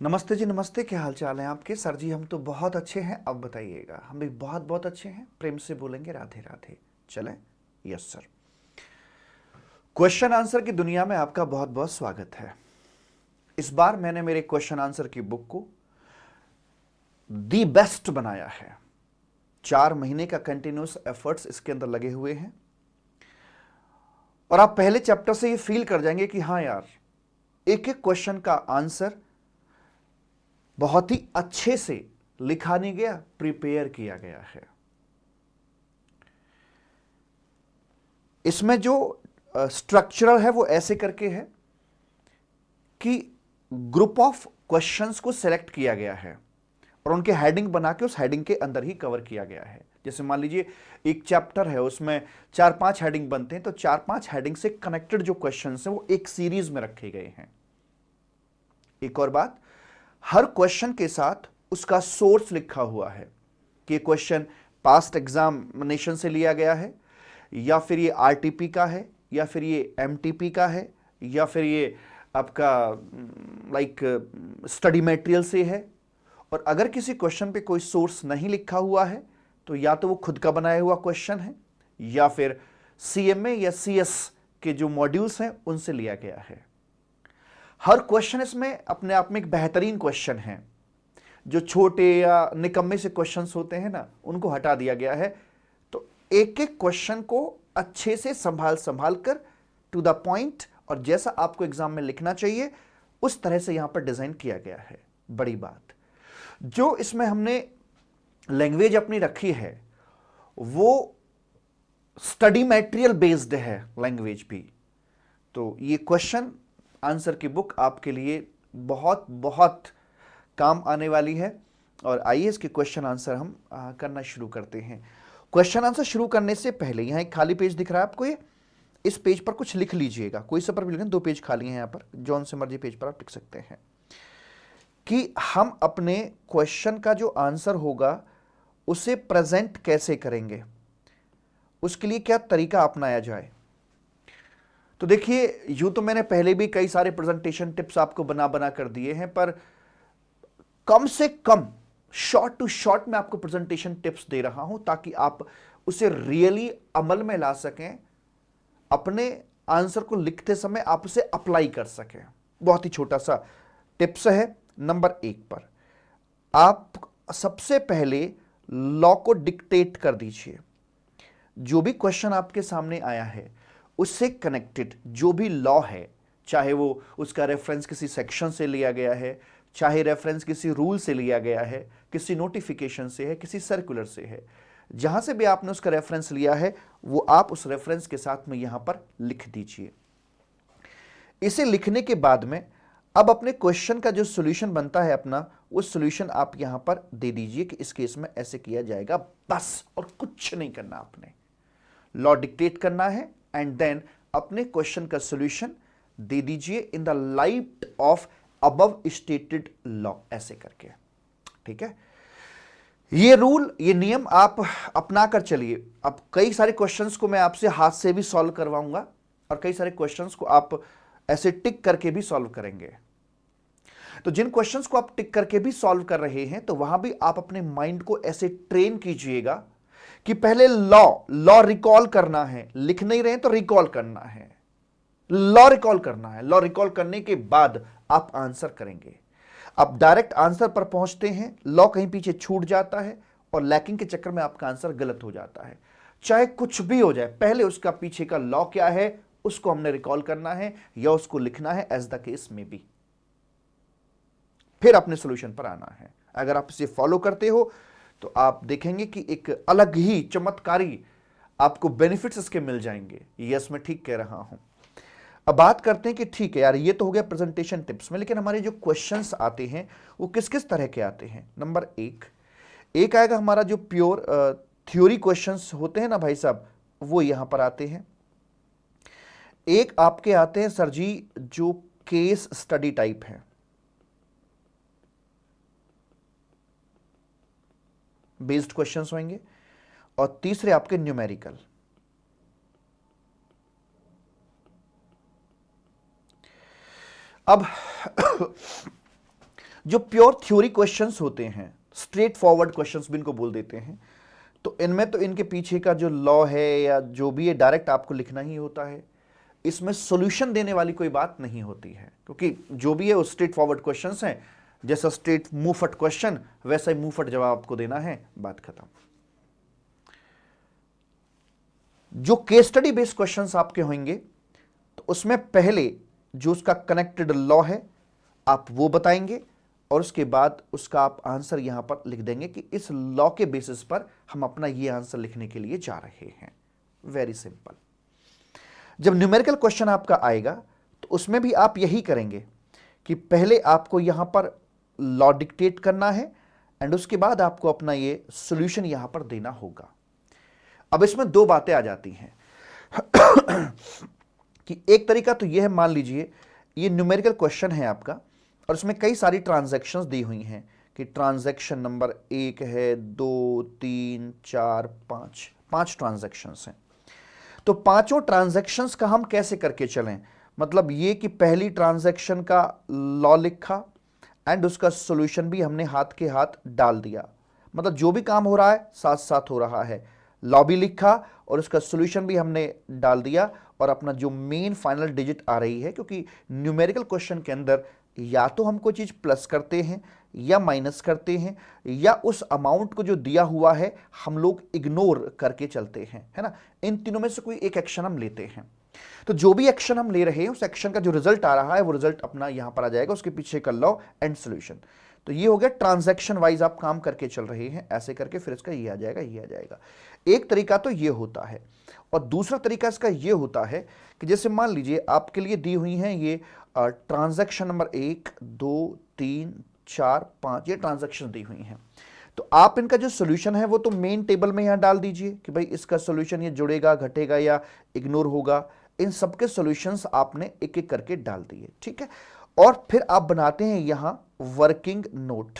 नमस्ते जी, नमस्ते। क्या हाल चाल है आपके? सर जी हम तो बहुत अच्छे हैं। अब बताइएगा। हम भी बहुत बहुत अच्छे हैं। प्रेम से बोलेंगे राधे राधे। चलें? Yes sir. क्वेश्चन आंसर की दुनिया में आपका बहुत बहुत स्वागत है। इस बार मैंने मेरे क्वेश्चन आंसर की बुक को दी बेस्ट बनाया है। 4 महीने का कंटिन्यूस एफर्ट्स इसके अंदर लगे हुए हैं और आप पहले चैप्टर से ये फील कर जाएंगे कि हाँ यार, एक एक क्वेश्चन का आंसर बहुत ही अच्छे से लिखा नहीं गया, प्रिपेयर किया गया है। इसमें जो स्ट्रक्चरल है वो ऐसे करके है कि ग्रुप ऑफ क्वेश्चंस को सिलेक्ट किया गया है और उनके हेडिंग बना के उस हेडिंग के अंदर ही कवर किया गया है। जैसे मान लीजिए एक चैप्टर है, उसमें 4-5 हेडिंग बनते हैं, तो 4-5 हेडिंग से कनेक्टेड जो क्वेश्चंस हैं वो एक सीरीज में रखे गए हैं। एक और बात, हर क्वेश्चन के साथ उसका सोर्स लिखा हुआ है कि क्वेश्चन पास्ट एग्जामिनेशन से लिया गया है, या फिर ये आरटीपी का है, या फिर ये एमटीपी का है, या फिर ये आपका लाइक स्टडी मटेरियल से है। और अगर किसी क्वेश्चन पे कोई सोर्स नहीं लिखा हुआ है तो या तो वो खुद का बनाया हुआ क्वेश्चन है, या फिर सीएमए या सीएस के जो मॉड्यूल्स हैं उनसे लिया गया है। हर क्वेश्चन इसमें अपने आप में एक बेहतरीन क्वेश्चन है। जो छोटे या निकम्मे से क्वेश्चंस होते हैं ना, उनको हटा दिया गया है। तो एक एक क्वेश्चन को अच्छे से संभाल संभाल कर टू द पॉइंट और जैसा आपको एग्जाम में लिखना चाहिए उस तरह से यहां पर डिजाइन किया गया है। बड़ी बात, जो इसमें हमने लैंग्वेज अपनी रखी है वो स्टडी मटेरियल बेस्ड है, लैंग्वेज भी। तो ये क्वेश्चन आंसर की बुक आपके लिए बहुत बहुत काम आने वाली है। और आइए इसके क्वेश्चन आंसर हम करना शुरू करते हैं। क्वेश्चन आंसर शुरू करने से पहले यहां एक खाली पेज दिख रहा है आपको, ये इस पेज पर कुछ लिख लीजिएगा। कोई सा पर भी लिखें, 2 पेज खाली हैं यहां पर, जौन से मर्जी पेज पर आप लिख सकते हैं कि हम अपने क्वेश्चन का जो आंसर होगा उसे प्रेजेंट कैसे करेंगे, उसके लिए क्या तरीका अपनाया जाए। तो देखिए, यूं तो मैंने पहले भी कई सारे प्रेजेंटेशन टिप्स आपको बना बना कर दिए हैं, पर कम से कम शॉर्ट टू शॉर्ट मैं आपको प्रेजेंटेशन टिप्स दे रहा हूं ताकि आप उसे रियली अमल में ला सकें, अपने आंसर को लिखते समय आप उसे अप्लाई कर सकें। बहुत ही छोटा सा टिप्स है। नंबर 1 पर आप सबसे पहले लॉ को डिक्टेट कर दीजिए। जो भी क्वेश्चन आपके सामने आया है उससे कनेक्टेड जो भी लॉ है, चाहे वो उसका रेफरेंस किसी सेक्शन से लिया गया है, चाहे रेफरेंस किसी रूल से लिया गया है, किसी नोटिफिकेशन से है, किसी सर्कुलर से है, जहां से भी आपने उसका रेफरेंस लिया है वो आप उस रेफरेंस के साथ में यहां पर लिख दीजिए। इसे लिखने के बाद में अब अपने क्वेश्चन का जो सॉल्यूशन बनता है अपना, वो सॉल्यूशन आप यहां पर दे दीजिए कि इस केस में ऐसे किया जाएगा, बस। और कुछ नहीं करना, आपने लॉ डिक्टेट करना है एंड देन अपने क्वेश्चन का सॉल्यूशन दे दीजिए in the light of above stated law, ऐसे करके। ठीक है, ये रूल, ये नियम आप अपना कर चलिए। अब कई सारे क्वेश्चंस को मैं आपसे हाथ से भी सॉल्व करवाऊंगा और कई सारे क्वेश्चंस को आप ऐसे टिक करके भी सॉल्व करेंगे। तो जिन क्वेश्चंस को आप टिक करके भी सॉल्व कर रहे हैं तो वहां भी आप अपने माइंड को ऐसे ट्रेन कीजिएगा कि पहले लॉ लॉ रिकॉल करना है। लिख नहीं रहे तो रिकॉल करना है, लॉ रिकॉल करना है। लॉ रिकॉल करने के बाद आप आंसर करेंगे। आप डायरेक्ट आंसर पर पहुंचते हैं, लॉ कहीं पीछे छूट जाता है और लैकिंग के चक्कर में आपका आंसर गलत हो जाता है। चाहे कुछ भी हो जाए, पहले उसका पीछे का लॉ क्या है उसको हमने रिकॉल करना है या उसको लिखना है, एज द केस में बी, फिर अपने सॉल्यूशन पर आना है। अगर आप इसे फॉलो करते हो तो आप देखेंगे कि एक अलग ही चमत्कारी आपको बेनिफिट्स इसके मिल जाएंगे। यस, मैं ठीक कह रहा हूं। अब बात करते हैं कि ठीक है यार, ये तो हो गया प्रेजेंटेशन टिप्स में, लेकिन हमारे जो क्वेश्चंस आते हैं वो किस किस तरह के आते हैं। नंबर एक आएगा हमारा जो प्योर थ्योरी क्वेश्चंस होते हैं ना भाई साहब, वो यहां पर आते हैं। एक आपके आते हैं सर जी जो केस स्टडी टाइप है, बेस्ड क्वेश्चंस होंगे। और तीसरे आपके न्यूमेरिकल। अब जो प्योर थ्योरी क्वेश्चंस होते हैं, स्ट्रेट फॉरवर्ड क्वेश्चंस भी इनको बोल देते हैं, तो इनमें तो इनके पीछे का जो लॉ है या जो भी है डायरेक्ट आपको लिखना ही होता है। इसमें सॉल्यूशन देने वाली कोई बात नहीं होती है, क्योंकि जो भी है वो स्ट्रेट फॉरवर्ड क्वेश्चंस हैं। जैसा स्ट्रेट मुंहफट क्वेश्चन वैसा ही मुंहफट जवाब आपको देना है, बात खत्म। जो केस स्टडी बेस्ड क्वेश्चंस आपके होंगे तो उसमें पहले जो उसका कनेक्टेड लॉ है आप वो बताएंगे, और उसके बाद उसका आप आंसर यहां पर लिख देंगे कि इस लॉ के बेसिस पर हम अपना ये आंसर लिखने के लिए जा रहे हैं। Very simple. जब न्यूमेरिकल क्वेश्चन आपका आएगा तो उसमें भी आप यही करेंगे कि पहले आपको यहां पर लॉ डिक्टेट करना है एंड उसके बाद आपको अपना ये सॉल्यूशन यहां पर देना होगा। अब इसमें दो बातें आ जाती हैं कि एक तरीका तो यह है, मान लीजिए ये न्यूमेरिकल क्वेश्चन है आपका और उसमें कई सारी ट्रांजैक्शंस दी हुई हैं कि ट्रांजैक्शन नंबर 1 है, 2, 3, 4, 5 ट्रांजैक्शंस हैं। तो पांचों ट्रांजैक्शंस का हम कैसे करके चलें, मतलब ये कि पहली ट्रांजैक्शन का लॉ लिखा एंड उसका सॉल्यूशन भी हमने हाथ के हाथ डाल दिया, मतलब जो भी काम हो रहा है साथ साथ हो रहा है, लॉ भी लिखा और उसका सॉल्यूशन भी हमने डाल दिया, और अपना जो मेन फाइनल डिजिट आ रही है, क्योंकि न्यूमेरिकल क्वेश्चन के अंदर या तो हम कोई चीज प्लस करते हैं या माइनस करते हैं, या उस अमाउंट को जो दिया हुआ है हम लोग इग्नोर करके चलते हैं, है ना। इन तीनों में से कोई एक एक्शन हम लेते हैं। तो जो भी एक्शन हम ले रहे हैं उस एक्शन का जो रिजल्ट आ रहा है वो रिजल्ट अपना यहां पर आ जाएगा, उसके पीछे का लॉ एंड सॉल्यूशन। तो ये हो गया ट्रांजैक्शन वाइज आप काम करके चल रहे हैं, ऐसे करके फिर इसका ये आ जाएगा, ये आ जाएगा। एक तरीका तो ये होता है, और दूसरा तरीका इसका ये होता है कि जैसे मान लीजिए आपके लिए दी हुई हैं ये ट्रांजैक्शन नंबर 1, 2, 3, 4, 5 ये ट्रांजैक्शन दी हुई हैं, तो आप इनका जो सॉल्यूशन है वो तो मेन टेबल में यहां डाल दीजिए कि भाई इसका सॉल्यूशन ये जुड़ेगा, घटेगा या इग्नोर होगा। इन सबके सॉल्यूशंस आपने एक एक करके डाल दिए, ठीक है। और फिर आप बनाते हैं यहां वर्किंग नोट,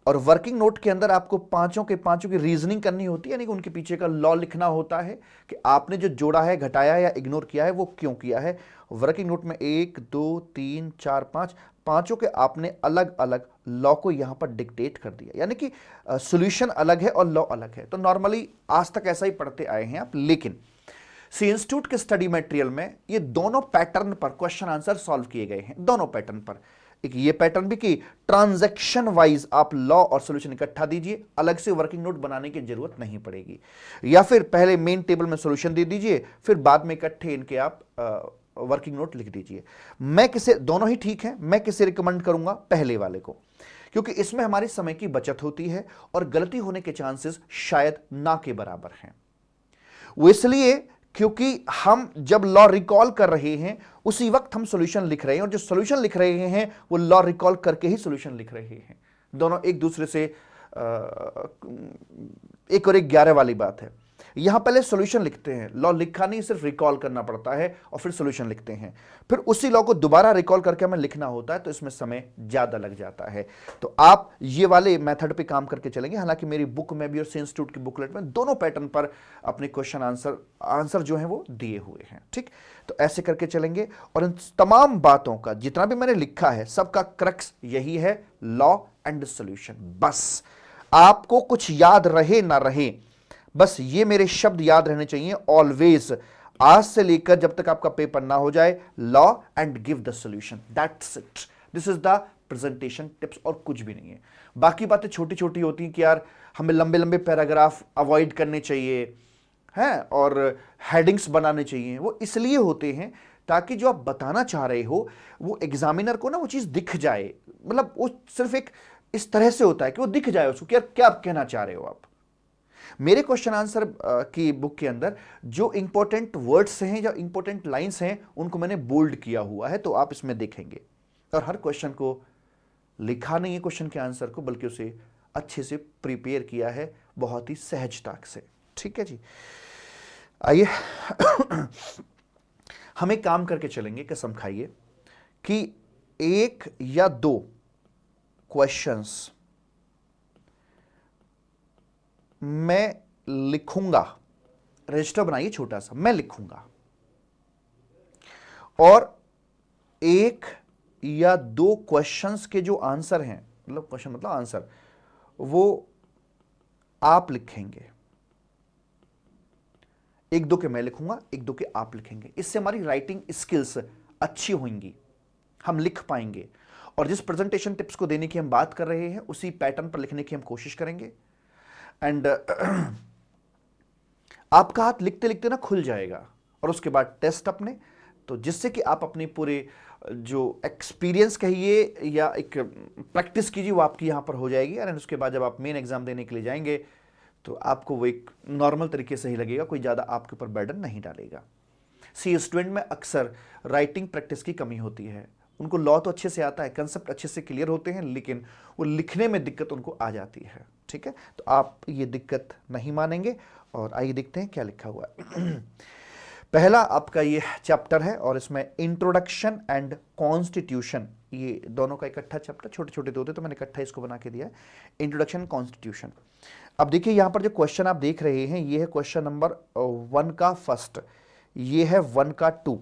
और वर्किंग नोट के अंदर आपको पांचों के पांचों की रीजनिंग करनी होती है, यानी कि उनके पीछे का लॉ लिखना होता है कि आपने जो जोड़ा है, घटाया या इग्नोर किया है वो क्यों किया है। वर्किंग नोट में 1, 2, 3, 4, 5 पांचों के आपने अलग अलग लॉ को यहां पर डिक्टेट कर दिया, यानी कि सॉल्यूशन अलग है और लॉ अलग है। तो नॉर्मली आज तक ऐसा ही पढ़ते आए हैं आप, लेकिन सी इंस्टीट्यूट के स्टडी मटेरियल में ये दोनों पैटर्न पर क्वेश्चन आंसर सॉल्व किए गए हैं, दोनों पैटर्न पर। एक ये पैटर्न भी कि ट्रांजैक्शन वाइज आप लॉ और सॉल्यूशन इकट्ठा दीजिए, अलग से वर्किंग नोट बनाने की जरूरत नहीं पड़ेगी, या फिर पहले मेन टेबल में सॉल्यूशन दे दीजिए फिर बाद में इकट्ठे इनके आप वर्किंग नोट लिख दीजिए। मैं किसे, दोनों ही ठीक है, मैं किसे रिकमेंड करूंगा, पहले वाले को, क्योंकि इसमें हमारी समय की बचत होती है और गलती होने के चांसेस शायद ना के बराबर हैं। वो इसलिए क्योंकि हम जब लॉ रिकॉल कर रहे हैं उसी वक्त हम सॉल्यूशन लिख रहे हैं, और जो सॉल्यूशन लिख रहे हैं वो लॉ रिकॉल करके ही सॉल्यूशन लिख रहे हैं। दोनों एक दूसरे से एक और एक 11 वाली बात है। यहां पहले सॉल्यूशन लिखते हैं, लॉ लिखा नहीं, सिर्फ रिकॉल करना पड़ता है और फिर सॉल्यूशन लिखते हैं, फिर उसी लॉ को दोबारा रिकॉल करके हमें लिखना होता है, तो इसमें समय ज्यादा लग जाता है। तो आप ये वाले मेथड पे काम करके चलेंगे। हालांकि मेरी बुक में भी और सी इंस्टीट्यूट की बुकलेट में दोनों पैटर्न पर अपने क्वेश्चन आंसर जो है वो दिए हुए हैं, ठीक। तो ऐसे करके चलेंगे, और इन तमाम बातों का जितना भी मैंने लिखा है सबका क्रक्स यही है, लॉ एंड सॉल्यूशन। बस आपको कुछ याद रहे ना रहे, बस ये मेरे शब्द याद रहने चाहिए ऑलवेज, आज से लेकर जब तक आपका पेपर ना हो जाए, law and give the solution, that's it, this is the presentation tips, और कुछ भी नहीं है। बाकी बातें छोटी छोटी होती हैं कि यार हमें लंबे लंबे पैराग्राफ अवॉइड करने चाहिए हैं और हेडिंग्स बनाने चाहिए, वो इसलिए होते हैं ताकि जो आप बताना चाह रहे हो वो एग्जामिनर को ना वो चीज दिख जाए, मतलब वो सिर्फ एक इस तरह से होता है कि वो दिख जाए उसको कि यार क्या आप कहना चाह रहे हो आप। मेरे क्वेश्चन आंसर की बुक के अंदर जो इंपॉर्टेंट वर्ड्स हैं या इंपॉर्टेंट लाइंस हैं उनको मैंने बोल्ड किया हुआ है, तो आप इसमें देखेंगे, और हर क्वेश्चन को लिखा नहीं है क्वेश्चन के आंसर को, बल्कि उसे अच्छे से प्रिपेयर किया है बहुत ही सहजता से, ठीक है जी। आइए हम एक काम करके चलेंगे, कसम खाइए कि 1 या 2 क्वेश्चंस मैं लिखूंगा, रजिस्टर बनाइए छोटा सा, मैं लिखूंगा, और 1 या दो क्वेश्चंस के जो आंसर हैं, मतलब क्वेश्चन मतलब आंसर, वो आप लिखेंगे। एक दो के मैं लिखूंगा, एक दो के आप लिखेंगे। इससे हमारी राइटिंग स्किल्स अच्छी होंगी, हम लिख पाएंगे। और जिस प्रेजेंटेशन टिप्स को देने की हम बात कर रहे हैं उसी पैटर्न पर लिखने की हम कोशिश करेंगे। एंड आपका हाथ लिखते लिखते ना खुल जाएगा। और उसके बाद टेस्ट अपने, तो जिससे कि आप अपनी पूरे जो एक्सपीरियंस कहिए या एक प्रैक्टिस कीजिए वो आपकी यहां पर हो जाएगी। एंड उसके बाद जब आप मेन एग्जाम देने के लिए जाएंगे तो आपको वो एक नॉर्मल तरीके से ही लगेगा, कोई ज़्यादा आपके ऊपर बर्डन नहीं डालेगा। सी स्टूडेंट में अक्सर राइटिंग प्रैक्टिस की कमी होती है। उनको लॉ तो अच्छे से आता है, कंसेप्ट अच्छे से क्लियर होते हैं, लेकिन वो लिखने में दिक्कत उनको आ जाती है। ठीक है, तो आप ये दिक्कत नहीं मानेंगे। और आइए देखते हैं क्या लिखा हुआ है। पहला आपका ये चैप्टर है और इसमें इंट्रोडक्शन एंड कॉन्स्टिट्यूशन, ये दोनों का इकट्ठा चैप्टर, छोटे छोटे दो थे तो मैंने इकट्ठा इसको बना के दिया है, इंट्रोडक्शन कॉन्स्टिट्यूशन। अब देखिए यहां पर जो क्वेश्चन आप देख रहे हैं ये है क्वेश्चन नंबर 1 का फर्स्ट, ये है 1 का 2,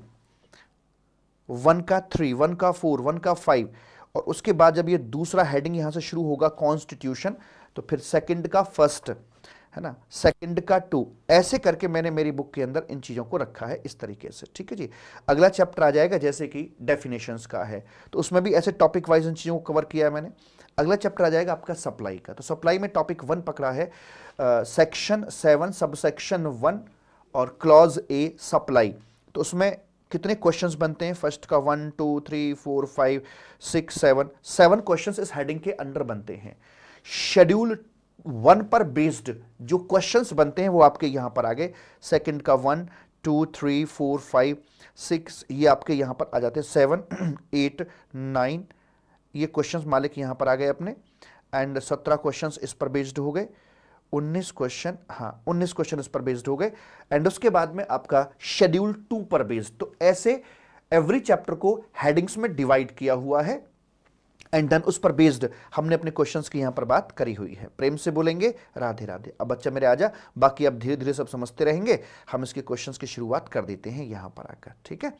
1 का 3, 1 का 4, 1 का 5, और उसके बाद जब ये दूसरा हेडिंग यहां से शुरू होगा कॉन्स्टिट्यूशन, तो फिर सेकंड का फर्स्ट, है ना, सेकंड का 2, ऐसे करके मैंने मेरी बुक के अंदर इन चीजों को रखा है इस तरीके से। ठीक है जी। अगला चैप्टर आ जाएगा जैसे कि डेफिनेशंस का है, तो उसमें भी ऐसे टॉपिक वाइज इन चीजों को कवर किया है मैंने। अगला चैप्टर आ जाएगा आपका सप्लाई का, तो सप्लाई में टॉपिक 1 पकड़ा है, सेक्शन 7 सब सेक्शन 1 और क्लॉज ए सप्लाई। तो उसमें कितने क्वेश्चंस बनते हैं, फर्स्ट का 1 2 3 4 5 6 7, 7 क्वेश्चंस इस हेडिंग के अंडर बनते हैं। शेड्यूल 1 पर बेस्ड जो क्वेश्चंस बनते हैं वो आपके यहां पर आ गए। सेकंड का 1 2 3 4 5 6, ये आपके यहां पर आ जाते हैं 7 8 9, ये क्वेश्चंस मालिक यहां पर आ गए अपने। एंड 17 क्वेश्चंस इस पर बेस्ड हो गए, 19 क्वेश्चन, हाँ 19 क्वेश्चन इस पर बेस्ड हो गए। एंड उसके बाद में आपका शेड्यूल 2 पर बेस्ड। तो ऐसे एवरी चैप्टर को हेडिंग्स में डिवाइड किया हुआ है एंड देन उस पर बेस्ड हमने अपने क्वेश्चंस की यहां पर बात करी हुई है। प्रेम से बोलेंगे राधे राधे। अब बच्चा मेरे आजा, बाकी अब धीरे धीरे सब समझते रहेंगे। हम इसके क्वेश्चंस की शुरुआत कर देते हैं यहां पर आकर। ठीक है,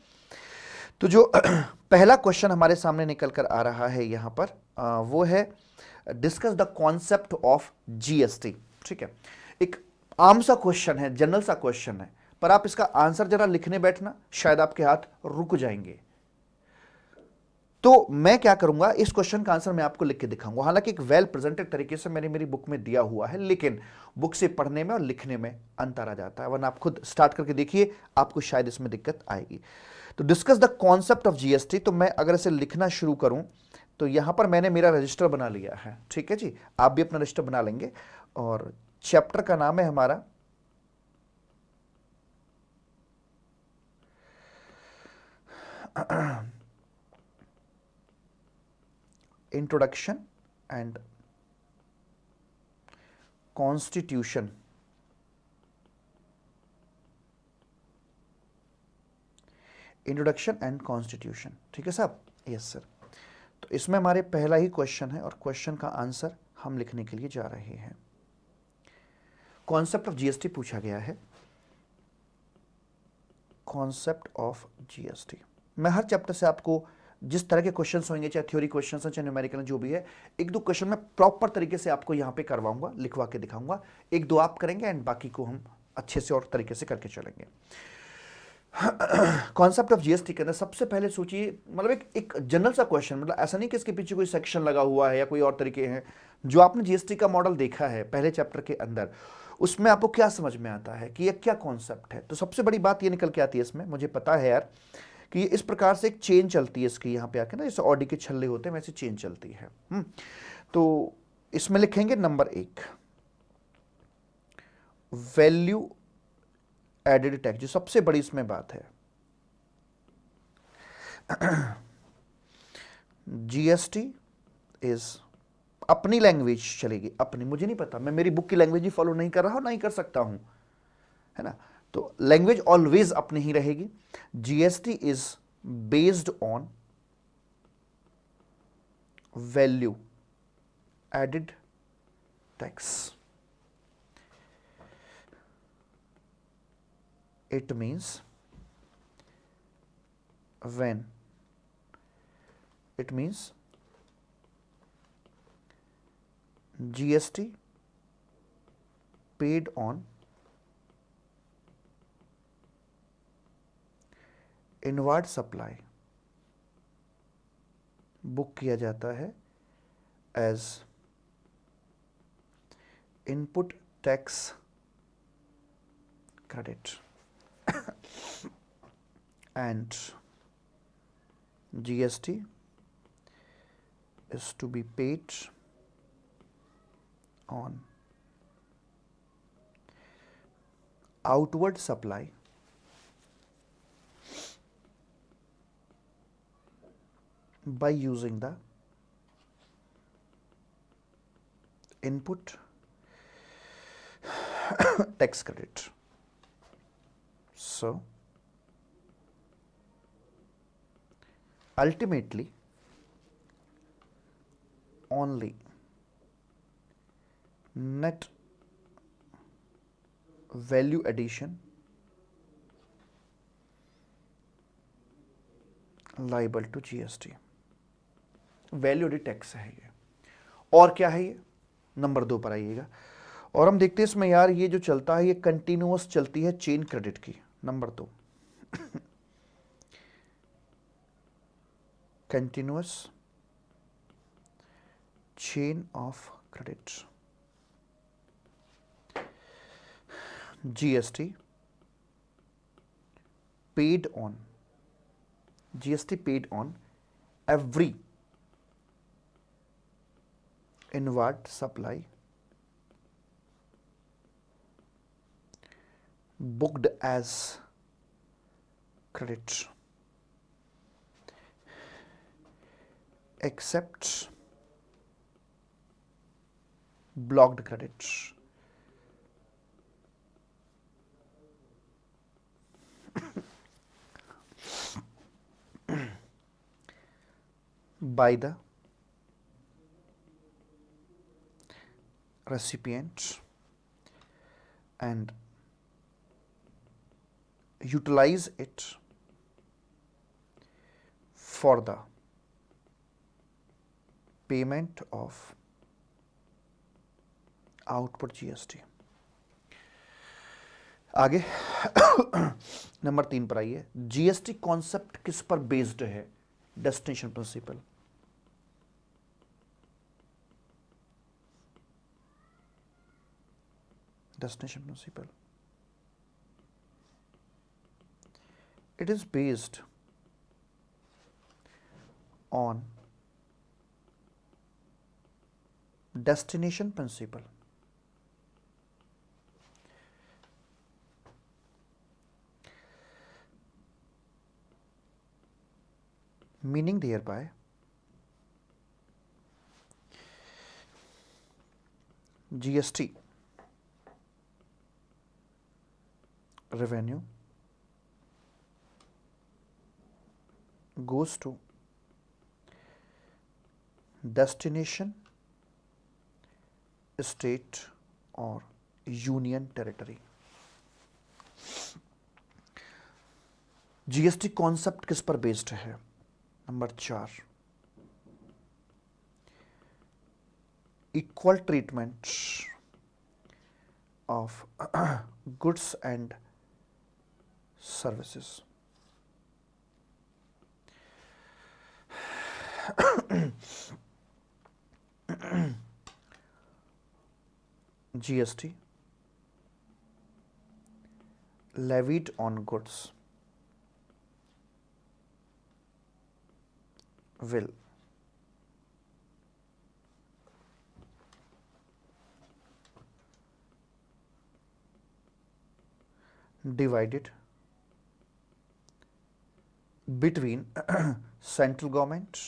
तो जो पहला क्वेश्चन हमारे सामने निकल कर आ रहा है यहां पर वो है discuss the concept of GST. ठीक है, एक आम सा क्वेश्चन है, जनरल सा क्वेश्चन है, पर आप इसका आंसर जरा लिखने बैठना, शायद आपके हाथ रुक जाएंगे। तो मैं क्या करूंगा, इस क्वेश्चन का आंसर मैं आपको लिख के दिखाऊंगा। हालांकि एक वेल प्रेजेंटेड तरीके से मैंने मेरी बुक में दिया हुआ है, लेकिन बुक से पढ़ने में और लिखने में अंतर आ जाता है, वरना आप खुद स्टार्ट करके देखिए, आपको शायद इसमें दिक्कत आएगी। तो discuss the concept of GST, तो मैं अगर इसे लिखना शुरू करूं तो यहां पर मैंने मेरा रजिस्टर बना लिया है। ठीक है जी, आप भी अपना रजिस्टर बना लेंगे। और चैप्टर का नाम है हमारा introduction and constitution. Introduction and constitution, ठीक है साहब, यस सर। तो इसमें हमारे पहला ही क्वेश्चन है और क्वेश्चन का आंसर हम लिखने के लिए जा रहे हैं। कॉन्सेप्ट ऑफ जीएसटी पूछा गया है, कॉन्सेप्ट ऑफ जीएसटी। मैं हर चैप्टर से आपको जिस तरह के क्वेश्चंस होंगे, चाहे थ्योरी क्वेश्चंस हैं चाहे न्यूमेरिकल जो भी है, एक दो क्वेश्चन मैं प्रॉपर तरीके से आपको यहां पे करवाऊंगा, लिखवा के दिखाऊंगा। एक दो आप करेंगे एंड बाकी को हम अच्छे से और तरीके से करके चलेंगे। कॉन्सेप्ट ऑफ जीएसटी के अंदर सबसे पहले सोचिए, मतलब एक जनरल सा क्वेश्चन, मतलब ऐसा नहीं कि इसके पीछे कोई सेक्शन लगा हुआ है या कोई और तरीके हैं। जो आपने जीएसटी का मॉडल देखा है पहले चैप्टर के अंदर, उसमें आपको क्या समझ में आता है कि ये क्या कॉन्सेप्ट है। तो सबसे बड़ी बात ये निकल के आती है इसमें, मुझे पता है यार कि ये इस प्रकार से एक चेन चलती है इसकी, यहाँ पे आके ना जैसे ऑडी के छल्ले होते हैं वैसे चेन चलती है। तो इसमें लिखेंगे नंबर 1, वैल्यू एडेड टैक्स, जो सबसे बड़ी इसमें बात है। जीएसटी इज, अपनी लैंग्वेज चलेगी, अपनी, मुझे नहीं पता, मैं मेरी बुक की लैंग्वेज ही फॉलो नहीं कर रहा हूं, नहीं कर सकता हूं, है ना। तो लैंग्वेज ऑलवेज अपनी ही रहेगी। GST is based on value added tax. It means when it means GST paid on inward supply book किया जाता है as input tax credit and GST is to be paid on outward supply by using the input tax credit. So ultimately only net value addition liable to GST. Value added tax है ये। और क्या है ये? Number 2 पर आइएगा और हम देखते हैं इसमें यार ये जो चलता है ये कंटिन्यूअस चलती है चेन क्रेडिट की। Number 2 continuous chain of credit, GST paid on every inward supply booked as credit except blocked credit. By the recipient and utilize it for the payment of output GST। आगे number 3 पर आइए। GST concept किस पर based है? Destination principle. Destination principle it is based on destination principle, meaning thereby GST revenue goes to destination state और union territory. GST concept किस पर based है? Number 4 equal treatment of goods and services. GST levied on goods will divided between central government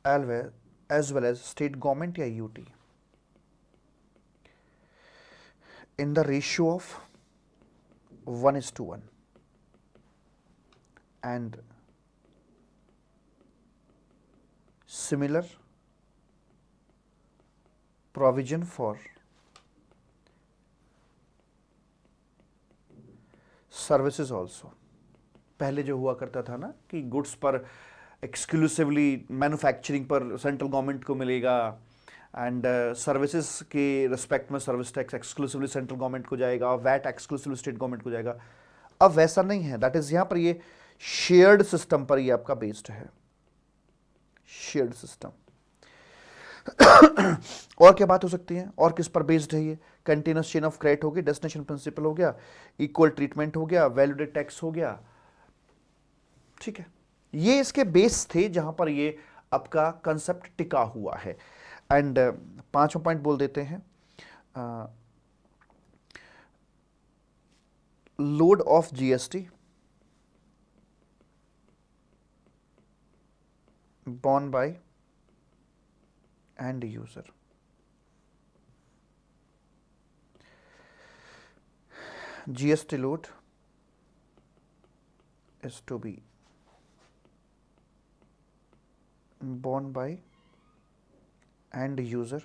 as well as state government या UT in the ratio of 1:1 and similar provision for services also. पहले जो हुआ करता था ना कि goods पर exclusively manufacturing पर सेंट्रल गवर्नमेंट को मिलेगा, एंड सर्विसेज के रिस्पेक्ट में service tax exclusively central government को जाएगा, वैट एक्सक्लूसिवली स्टेट गवर्नमेंट को जाएगा। अब वैसा नहीं है, दैट इज यहां पर ये शेयर्ड सिस्टम पर ये आपका बेस्ड है, शेयर्ड सिस्टम। और क्या बात हो सकती है, और किस पर बेस्ड है ये? कंटिन्यूअस चेन ऑफ क्रेडिट हो गया, डेस्टिनेशन प्रिंसिपल हो गया, इक्वल ट्रीटमेंट हो गया, वैल्यूडेड टैक्स हो गया, ठीक है। ये इसके बेस थे जहां पर ये आपका कंसेप्ट टिका हुआ है। एंड पांचवा पॉइंट बोल देते हैं, load of GST borne by end user। GST load is to be borne by end user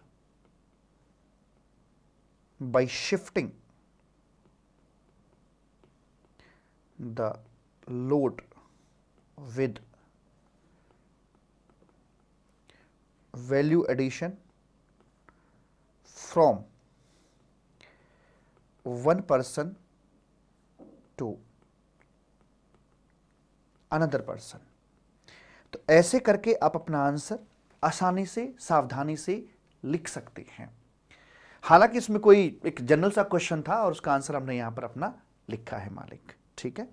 by shifting the load with value addition from one person to another person। तो ऐसे करके आप अपना answer आसानी से सावधानी से लिख सकते हैं। हालांकि इसमें कोई एक जनरल सा क्वेश्चन था और उसका आंसर हमने यहां पर अपना लिखा है मालिक, ठीक है।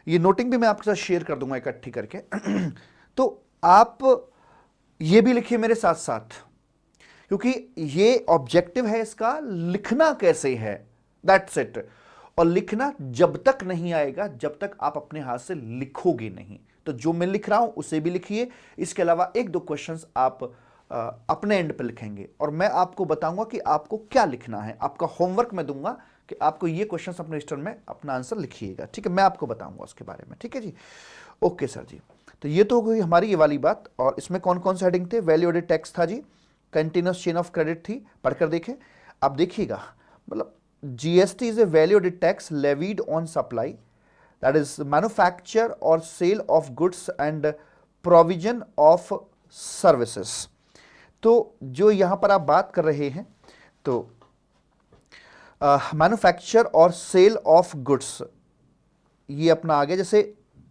ये नोटिंग भी मैं आपके साथ शेयर कर दूंगा इकट्ठी करके। तो आप ये भी लिखिए मेरे साथ साथ, क्योंकि ये ऑब्जेक्टिव है इसका, लिखना कैसे है, दैट्स इट। और लिखना जब तक नहीं आएगा जब तक आप अपने हाथ से लिखोगे नहीं। तो जो मैं लिख रहा हूं उसे भी लिखिए, इसके अलावा एक दो क्वेश्चंस आप अपने एंड पे लिखेंगे और मैं आपको बताऊंगा कि आपको क्या लिखना है। आपका होमवर्क मैं दूंगा कि आपको ये क्वेश्चंस अपने रजिस्टर में अपना आंसर लिखिएगा, ठीक है। मैं आपको बताऊंगा उसके बारे में, ठीक है जी। ओके सर जी, तो ये तो हो गई हमारी ये वाली बात। और इसमें कौन कौन से हेडिंग थे? वैल्यू एडेड टैक्स था जी, कंटिन्यूअस चेन ऑफ क्रेडिट थी, पढ़कर देखें। अब देखिएगा, मतलब GST is a value added tax levied on supply, that is manufacture और sale of goods and provision of services. तो जो यहां पर आप बात कर रहे हैं, तो मैन्युफैक्चर और सेल ऑफ गुड्स ये अपना आ गया। जैसे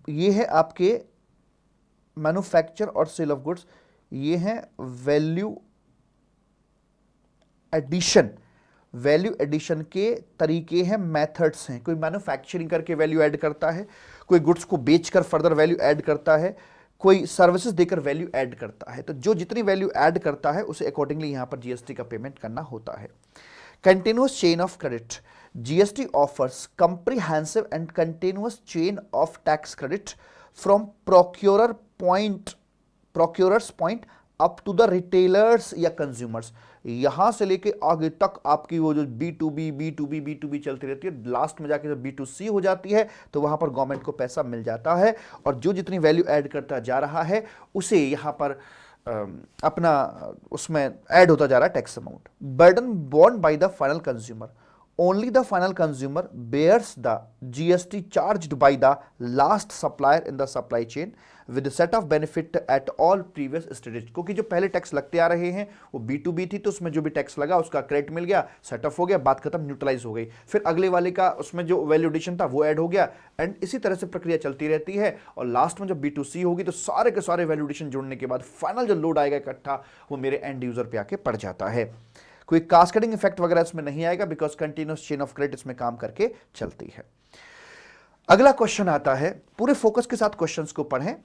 ये है आपके मैन्युफैक्चर और सेल ऑफ गुड्स, ये है वैल्यू एडिशन। वैल्यू एडिशन के तरीके हैं, मेथड्स हैं। कोई मैन्युफैक्चरिंग करके वैल्यू ऐड करता है, कोई गुड्स को बेचकर फर्दर वैल्यू ऐड करता है, कोई सर्विसेज देकर वैल्यू ऐड करता है। तो जो जितनी वैल्यू ऐड करता है उसे अकॉर्डिंगली यहां पर जीएसटी का पेमेंट करना होता है। Continuous chain of credit, GST offers comprehensive and continuous chain of tax credit from procurer's point up to the retailers या consumers। यहां से लेके आगे तक आपकी वो जो B2B चलती रहती है, लास्ट में जाके जब B2C हो जाती है तो वहां पर गवर्नमेंट को पैसा मिल जाता है और जो जितनी वैल्यू ऐड करता जा रहा है उसे यहां पर अपना उसमें ऐड होता जा रहा है tax amount. Burden borne by the final consumer, only the final consumer bears the GST charged by the last supplier in the supply chain with a set of benefit at all previous stages। क्योंकि जो पहले tax लगते आ रहे हैं वो B2B थी, तो उसमें जो भी टैक्स लगा उसका क्रेडिट मिल गया, सेटअप हो गया, बात खत्म, न्यूट्रलाइज हो गई। फिर अगले वाले का उसमें जो वैल्यू एडिशन था वो ऐड हो गया, एंड इसी तरह से प्रक्रिया चलती रहती है। और लास्ट में जब B2C होगी तो सारे के सारे वैल्यू एडिशन जोड़ने के बाद फाइनल जो लोड आएगा इकट्ठा वो मेरे एंड यूजर पे आके पड़ जाता है। कोई कास्केडिंग इफेक्ट वगैरह इसमें नहीं आएगा, because continuous chain of credit इसमें काम करके चलती है। अगला क्वेश्चन आता है, पूरे फोकस के साथ क्वेश्चंस को पढ़ें।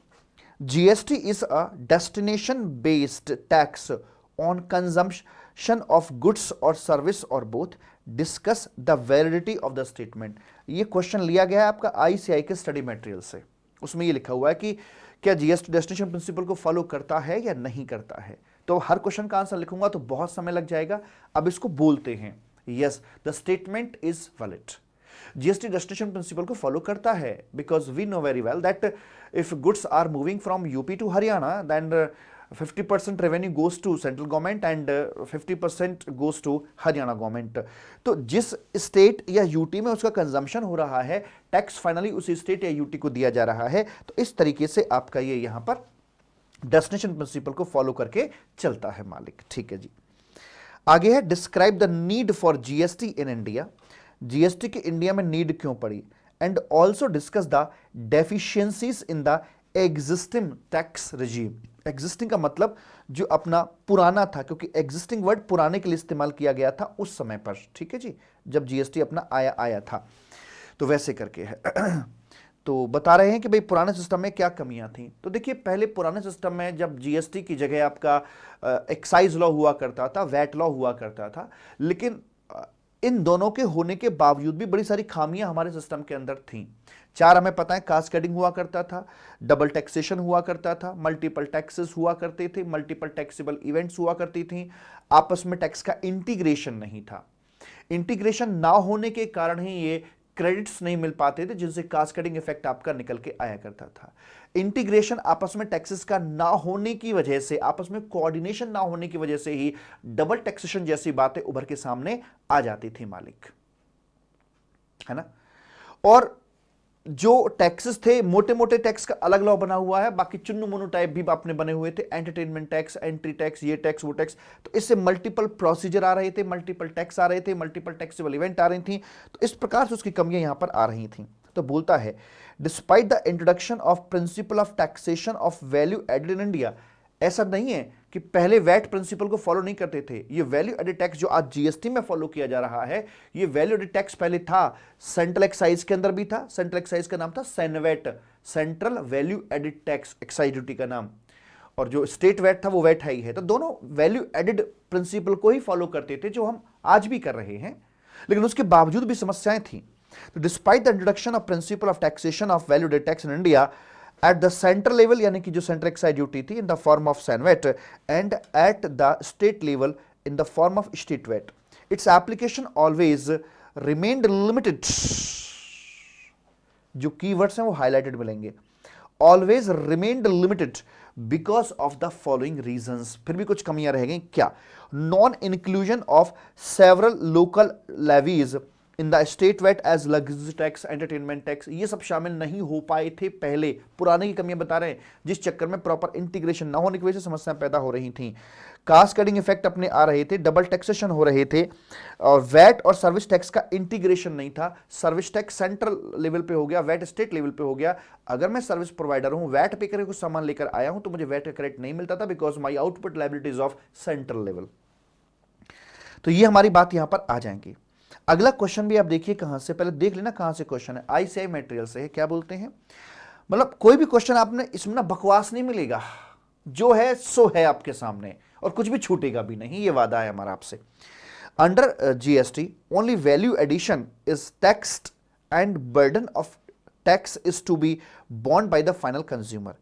GST is a destination based tax on consumption of goods और सर्विस और both, discuss the validity of the statement. ये क्वेश्चन लिया गया है आपका आईसीआई के स्टडी मटेरियल से। उसमें ये लिखा हुआ है कि क्या जीएसटी डेस्टिनेशन प्रिंसिपल को फॉलो करता है या नहीं करता है। तो हर क्वेश्चन का आंसर लिखूंगा तो बहुत समय लग जाएगा। अब इसको बोलते हैं, yes the statement is valid. GST destination principle को फॉलो करता है because we know very well that if goods are moving from UP to Haryana then 50% revenue goes to central government and 50% goes to Haryana government. तो जिस state या UT में उसका consumption हो रहा है, टैक्स फाइनली उसी स्टेट या यूटी को दिया जा रहा है। तो इस तरीके से आपका ये यहां पर डेस्टिनेशन प्रिंसिपल को फॉलो करके चलता है मालिक। ठीक है जी, आगे है describe the need for GST in India. GST की इंडिया में नीड क्यों पड़ी, and also discuss the deficiencies in the existing tax regime. Existing का मतलब जो अपना पुराना था, क्योंकि एग्जिस्टिंग वर्ड पुराने के लिए इस्तेमाल किया गया था उस समय पर। ठीक है जी, जब जीएसटी अपना आया था, तो वैसे करके है। तो बता रहे हैं कि भाई पुराने सिस्टम में क्या कमियां थी। तो देखिए, पहले पुराने सिस्टम में जब जीएसटी की जगह आपका एक्साइज लॉ हुआ करता था, वैट लॉ हुआ करता था, लेकिन इन दोनों के होने के बावजूद भी बड़ी सारी खामियां हमारे सिस्टम के अंदर थीं। चार हमें पता है, कास्केडिंग हुआ करता था, डबल टैक्सेशन हुआ करता था, मल्टीपल टैक्सेस हुआ करते थे, मल्टीपल टैक्सेबल इवेंट्स हुआ करती थी, आपस में टैक्स का इंटीग्रेशन नहीं था। इंटीग्रेशन ना होने के कारण ही ये क्रेडिट्स नहीं मिल पाते थे, जिनसे कास्केडिंग इफेक्ट आपका निकल के आया करता था। इंटीग्रेशन आपस में टैक्सेस का ना होने की वजह से, आपस में कोऑर्डिनेशन ना होने की वजह से ही डबल टैक्सेशन जैसी बातें उभर के सामने आ जाती थी मालिक, है ना। और जो टैक्सेस थे, मोटे मोटे टैक्स का अलग लॉ बना हुआ है, बाकी चुन्नू मुन्नू टाइप भी आपने बने हुए थे, एंटरटेनमेंट टैक्स, एंट्री टैक्स, ये टैक्स वो टैक्स। तो इससे मल्टीपल प्रोसीजर आ रहे थे, मल्टीपल टैक्स आ रहे थे, मल्टीपल टैक्सेबल इवेंट आ रही थी। तो इस प्रकार से उसकी कमियां यहां पर आ रही थी। तो बोलता है despite the introduction of principle of taxation of value added in India. ऐसा नहीं है कि पहले वैट प्रिंसिपल को फॉलो नहीं करते थे। ये वैल्यू एडेड टैक्स जो आज जीएसटी में फॉलो किया जा रहा है, ये वैल्यू एडेड टैक्स पहले था, सेंट्रल एक्साइज के अंदर भी था। सेंट्रल एक्साइज का नाम था CENVAT, central value added tax, excise duty का नाम। और जो स्टेट वैट था वो वैट है ही है। तो दोनों वैल्यू एडेड प्रिंसिपल को ही फॉलो करते थे, जो हम आज भी कर रहे हैं, लेकिन उसके बावजूद भी समस्याएं थी। तो despite the introduction of principle of taxation of value added tax in India at the central level, यानी कि जो सेंट्रल एक्साइज ड्यूटी थी, in the form of CENVAT, and at the state level in the form of state VAT, its application always remained limited. जो keywords हैं वो highlighted मिलेंगे, always remained limited because of the following reasons. फिर भी कुछ कमियां रह गई, क्या? Non inclusion of several local levies in the state VAT as luxury tax, entertainment tax, ये सब शामिल नहीं हो पाए थे पहले। पुराने की कमियां बता रहे हैं, जिस चक्कर में प्रॉपर इंटीग्रेशन ना होने की वजह से समस्याएं पैदा हो रही थी। कास्केडिंग इफेक्ट अपने आ रहे थे, डबल टैक्सेशन हो रहे थे, और वैट और सर्विस टैक्स का इंटीग्रेशन नहीं था। सर्विस टैक्स सेंट्रल लेवल पे हो गया, वैट स्टेट लेवल पे हो गया। अगर मैं सर्विस प्रोवाइडर हूं, वैट पे करके कुछ सामान लेकर आया हूं, तो मुझे वैट का क्रेडिट नहीं मिलता था, because my output liabilities of central level. तो ये हमारी बात यहां पर आ जाएंगी। अगला क्वेश्चन भी आप देखिए कहां से, पहले देख लेना कहां से क्वेश्चन है। आईसीआई मटेरियल से है। क्या बोलते हैं, मतलब कोई भी क्वेश्चन आपने इसमें ना बकवास नहीं मिलेगा, जो है सो है आपके सामने, और कुछ भी छूटेगा भी नहीं, ये वादा है हमारा आपसे। Under GST only value addition is taxed and burden of tax is to be borne by the final consumer.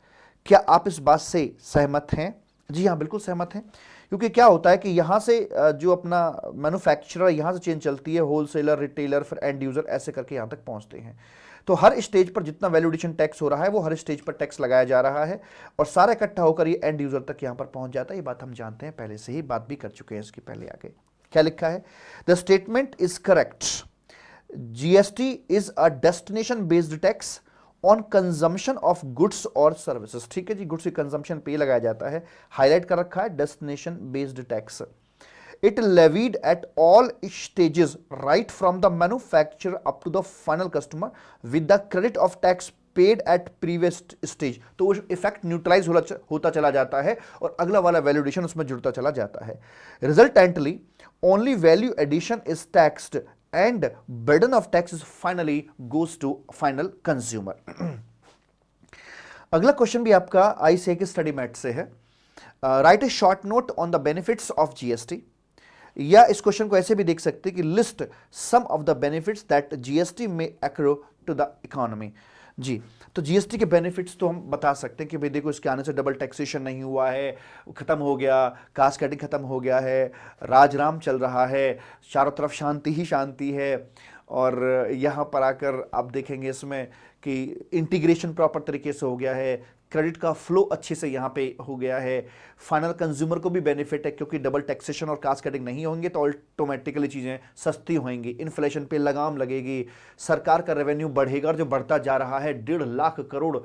क्या आप इस बात से सहमत हैं? जी हाँ, बिल्कुल सहमत हैं। क्योंकि क्या होता है कि यहाँ से जो अपना मैन्युफैक्चरर, यहाँ से चेन चलती है, होलसेलर, रिटेलर, फिर एंड यूजर, ऐसे करके यहाँ तक पहुँचते हैं। तो हर स्टेज पर जितना वैल्यू एडिशन टैक्स हो रहा है, वो हर स्टेज पर टैक्स लगाया जा रहा है, और सारा इकट्ठा होकर ये एंड यूजर तक यहाँ पर पहुँच जाता है। ये बात हम जानते हैं, पहले से ही बात भी कर चुके हैं इसकी पहले आगे। क्या लिखा है? The statement is correct, GST is a destination based tax on consumption of goods और सर्विसेज। ठीक है जी, गुड्स की कंजम्पशन पे लगाया जाता है, हाईलाइट कर रखा है, destination based tax. It levied at all stages right from the manufacturer up to the final customer with the credit of tax paid at previous stage. तो वो इफेक्ट न्यूट्रलाइज होता चला जाता है, और अगला वाला वैल्यू एडिशन उसमें जुड़ता चला जाता है। Resultantly only value addition is taxed and burden of tax is finally goes to final consumer। अगला क्वेश्चन भी आपका आईसीआई के स्टडी मैट से है। Right A short note on the benefits of GST, या इस क्वेश्चन को ऐसे भी देख सकते हैं कि list some of the benefits that GST में एक्रो टू द इकोनॉमी। जी, तो जीएसटी के बेनिफिट्स तो हम बता सकते हैं कि भाई देखो, इसके आने से डबल टैक्सेशन नहीं हुआ है, खत्म हो गया, कास्केडिंग खत्म हो गया है, राजराम चल रहा है, चारों तरफ शांति ही शांति है। और यहाँ पर आकर आप देखेंगे इसमें कि इंटीग्रेशन प्रॉपर तरीके से हो गया है, क्रेडिट का फ्लो अच्छे से यहाँ पे हो गया है, फाइनल कंज्यूमर को भी बेनिफिट है, क्योंकि डबल टैक्सेशन और कास्केडिंग नहीं होंगे तो ऑटोमेटिकली चीज़ें सस्ती होंगी, इन्फ्लेशन पे लगाम लगेगी, सरकार का रेवेन्यू बढ़ेगा, और जो बढ़ता जा रहा है 1.5 लाख करोड़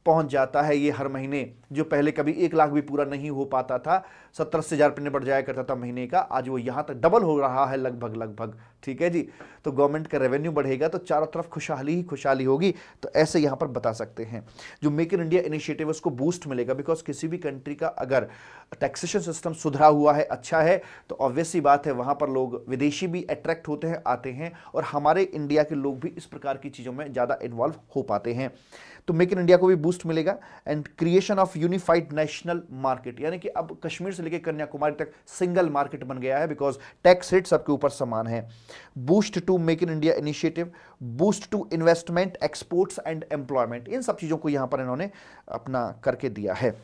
पहुंच जाता है ये हर महीने, जो पहले कभी 1 लाख भी पूरा नहीं हो पाता था, 70-80 हज़ार रुपये बढ़ जाया करता था महीने का, आज वो यहां तक डबल हो रहा है लगभग लगभग। ठीक है जी, तो गवर्नमेंट का रेवेन्यू बढ़ेगा तो चारों तरफ खुशहाली ही खुशहाली होगी। तो ऐसे यहां पर बता सकते हैं जो मेक इन इंडिया इनिशिएटिव उसको बूस्ट मिलेगा, बिकॉज किसी भी कंट्री का अगर टैक्सेशन सिस्टम सुधरा हुआ है, अच्छा है, तो ऑब्वियस सी बात है वहां पर लोग विदेशी भी अट्रैक्ट होते हैं, आते हैं, और हमारे इंडिया के लोग भी इस प्रकार की चीजों में ज्यादा इन्वॉल्व हो पाते हैं। तो मेक इन इंडिया को भी बूस्ट मिलेगा। And creation of unified national market, यानी कि अब कश्मीर से लेकर कन्याकुमारी तक सिंगल मार्केट बन गया है, बिकॉज टैक्स रेट सबके ऊपर समान है। Boost to make in India initiative, boost to investment, exports and employment, इन सब चीजों को यहां पर इन्होंने अपना करके दिया है।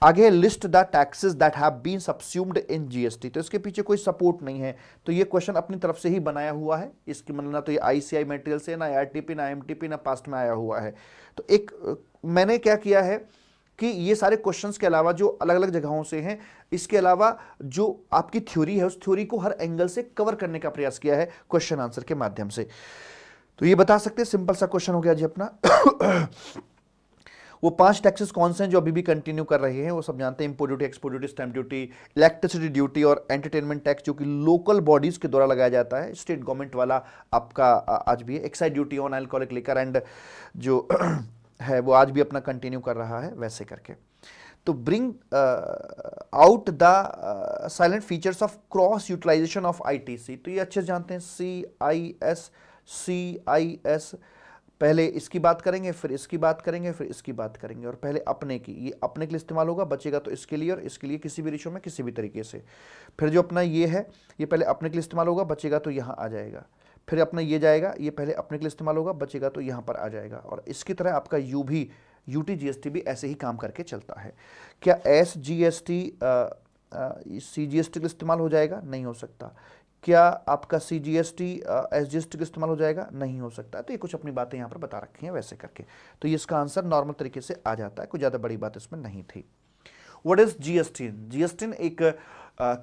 आगे list the taxes that have been subsumed in GST, तो इसके पीछे कोई सपोर्ट नहीं है, तो ये क्वेश्चन अपनी तरफ से ही बनाया हुआ है। इसकी मतलब ना तो ये आईसीआई मटेरियल से, ना आरटीपी, ना एमटीपी, ना पास्ट में आया हुआ है। तो एक मैंने क्या किया है कि ये सारे क्वेश्चंस के अलावा जो अलग अलग जगहों से हैं, इसके अलावा जो आपकी थ्योरी है उस थ्योरी को हर एंगल से कवर करने का प्रयास किया है क्वेश्चन आंसर के माध्यम से। तो ये बता सकते हैं, सिंपल सा क्वेश्चन हो गया जी अपना। वो 5 टैक्सेस कौन से हैं जो अभी भी कंटिन्यू कर रहे हैं, वो सब जानते हैं। Import duty, export duty, stamp duty, electricity duty और एंटरटेनमेंट टैक्स जो कि लोकल बॉडीज के द्वारा लगाया जाता है। स्टेट गवर्नमेंट वाला आपका आज भी है। Excise duty on alcoholic liquor and जो है वो आज भी अपना कंटिन्यू कर रहा है, वैसे करके। तो bring out the silent features of cross utilization of ITC, तो ये अच्छे से जानते हैं। CIS, पहले इसकी बात करेंगे, फिर इसकी बात करेंगे, फिर इसकी बात करेंगे, और पहले अपने की, ये अपने के लिए इस्तेमाल होगा, बचेगा तो इसके लिए और इसके लिए किसी भी रेशो में किसी भी तरीके से। फिर जो अपना ये है, ये पहले अपने के लिए इस्तेमाल होगा, बचेगा तो यहाँ आ जाएगा। फिर अपना ये जाएगा, ये पहले अपने के लिए इस्तेमाल होगा, बचेगा तो यहाँ पर आ जाएगा। और इसकी तरह आपका यू भी, UTGST भी ऐसे ही काम करके चलता है। क्या SGST CGST के लिए इस्तेमाल हो जाएगा? नहीं हो सकता। क्या आपका CGST SGST का इस्तेमाल हो जाएगा? नहीं हो सकता। तो ये कुछ अपनी बातें यहाँ पर बता रखी हैं वैसे करके, तो ये इसका आंसर नॉर्मल तरीके से आ जाता है, कोई ज़्यादा बड़ी बात इसमें नहीं थी। What is GST? GST एक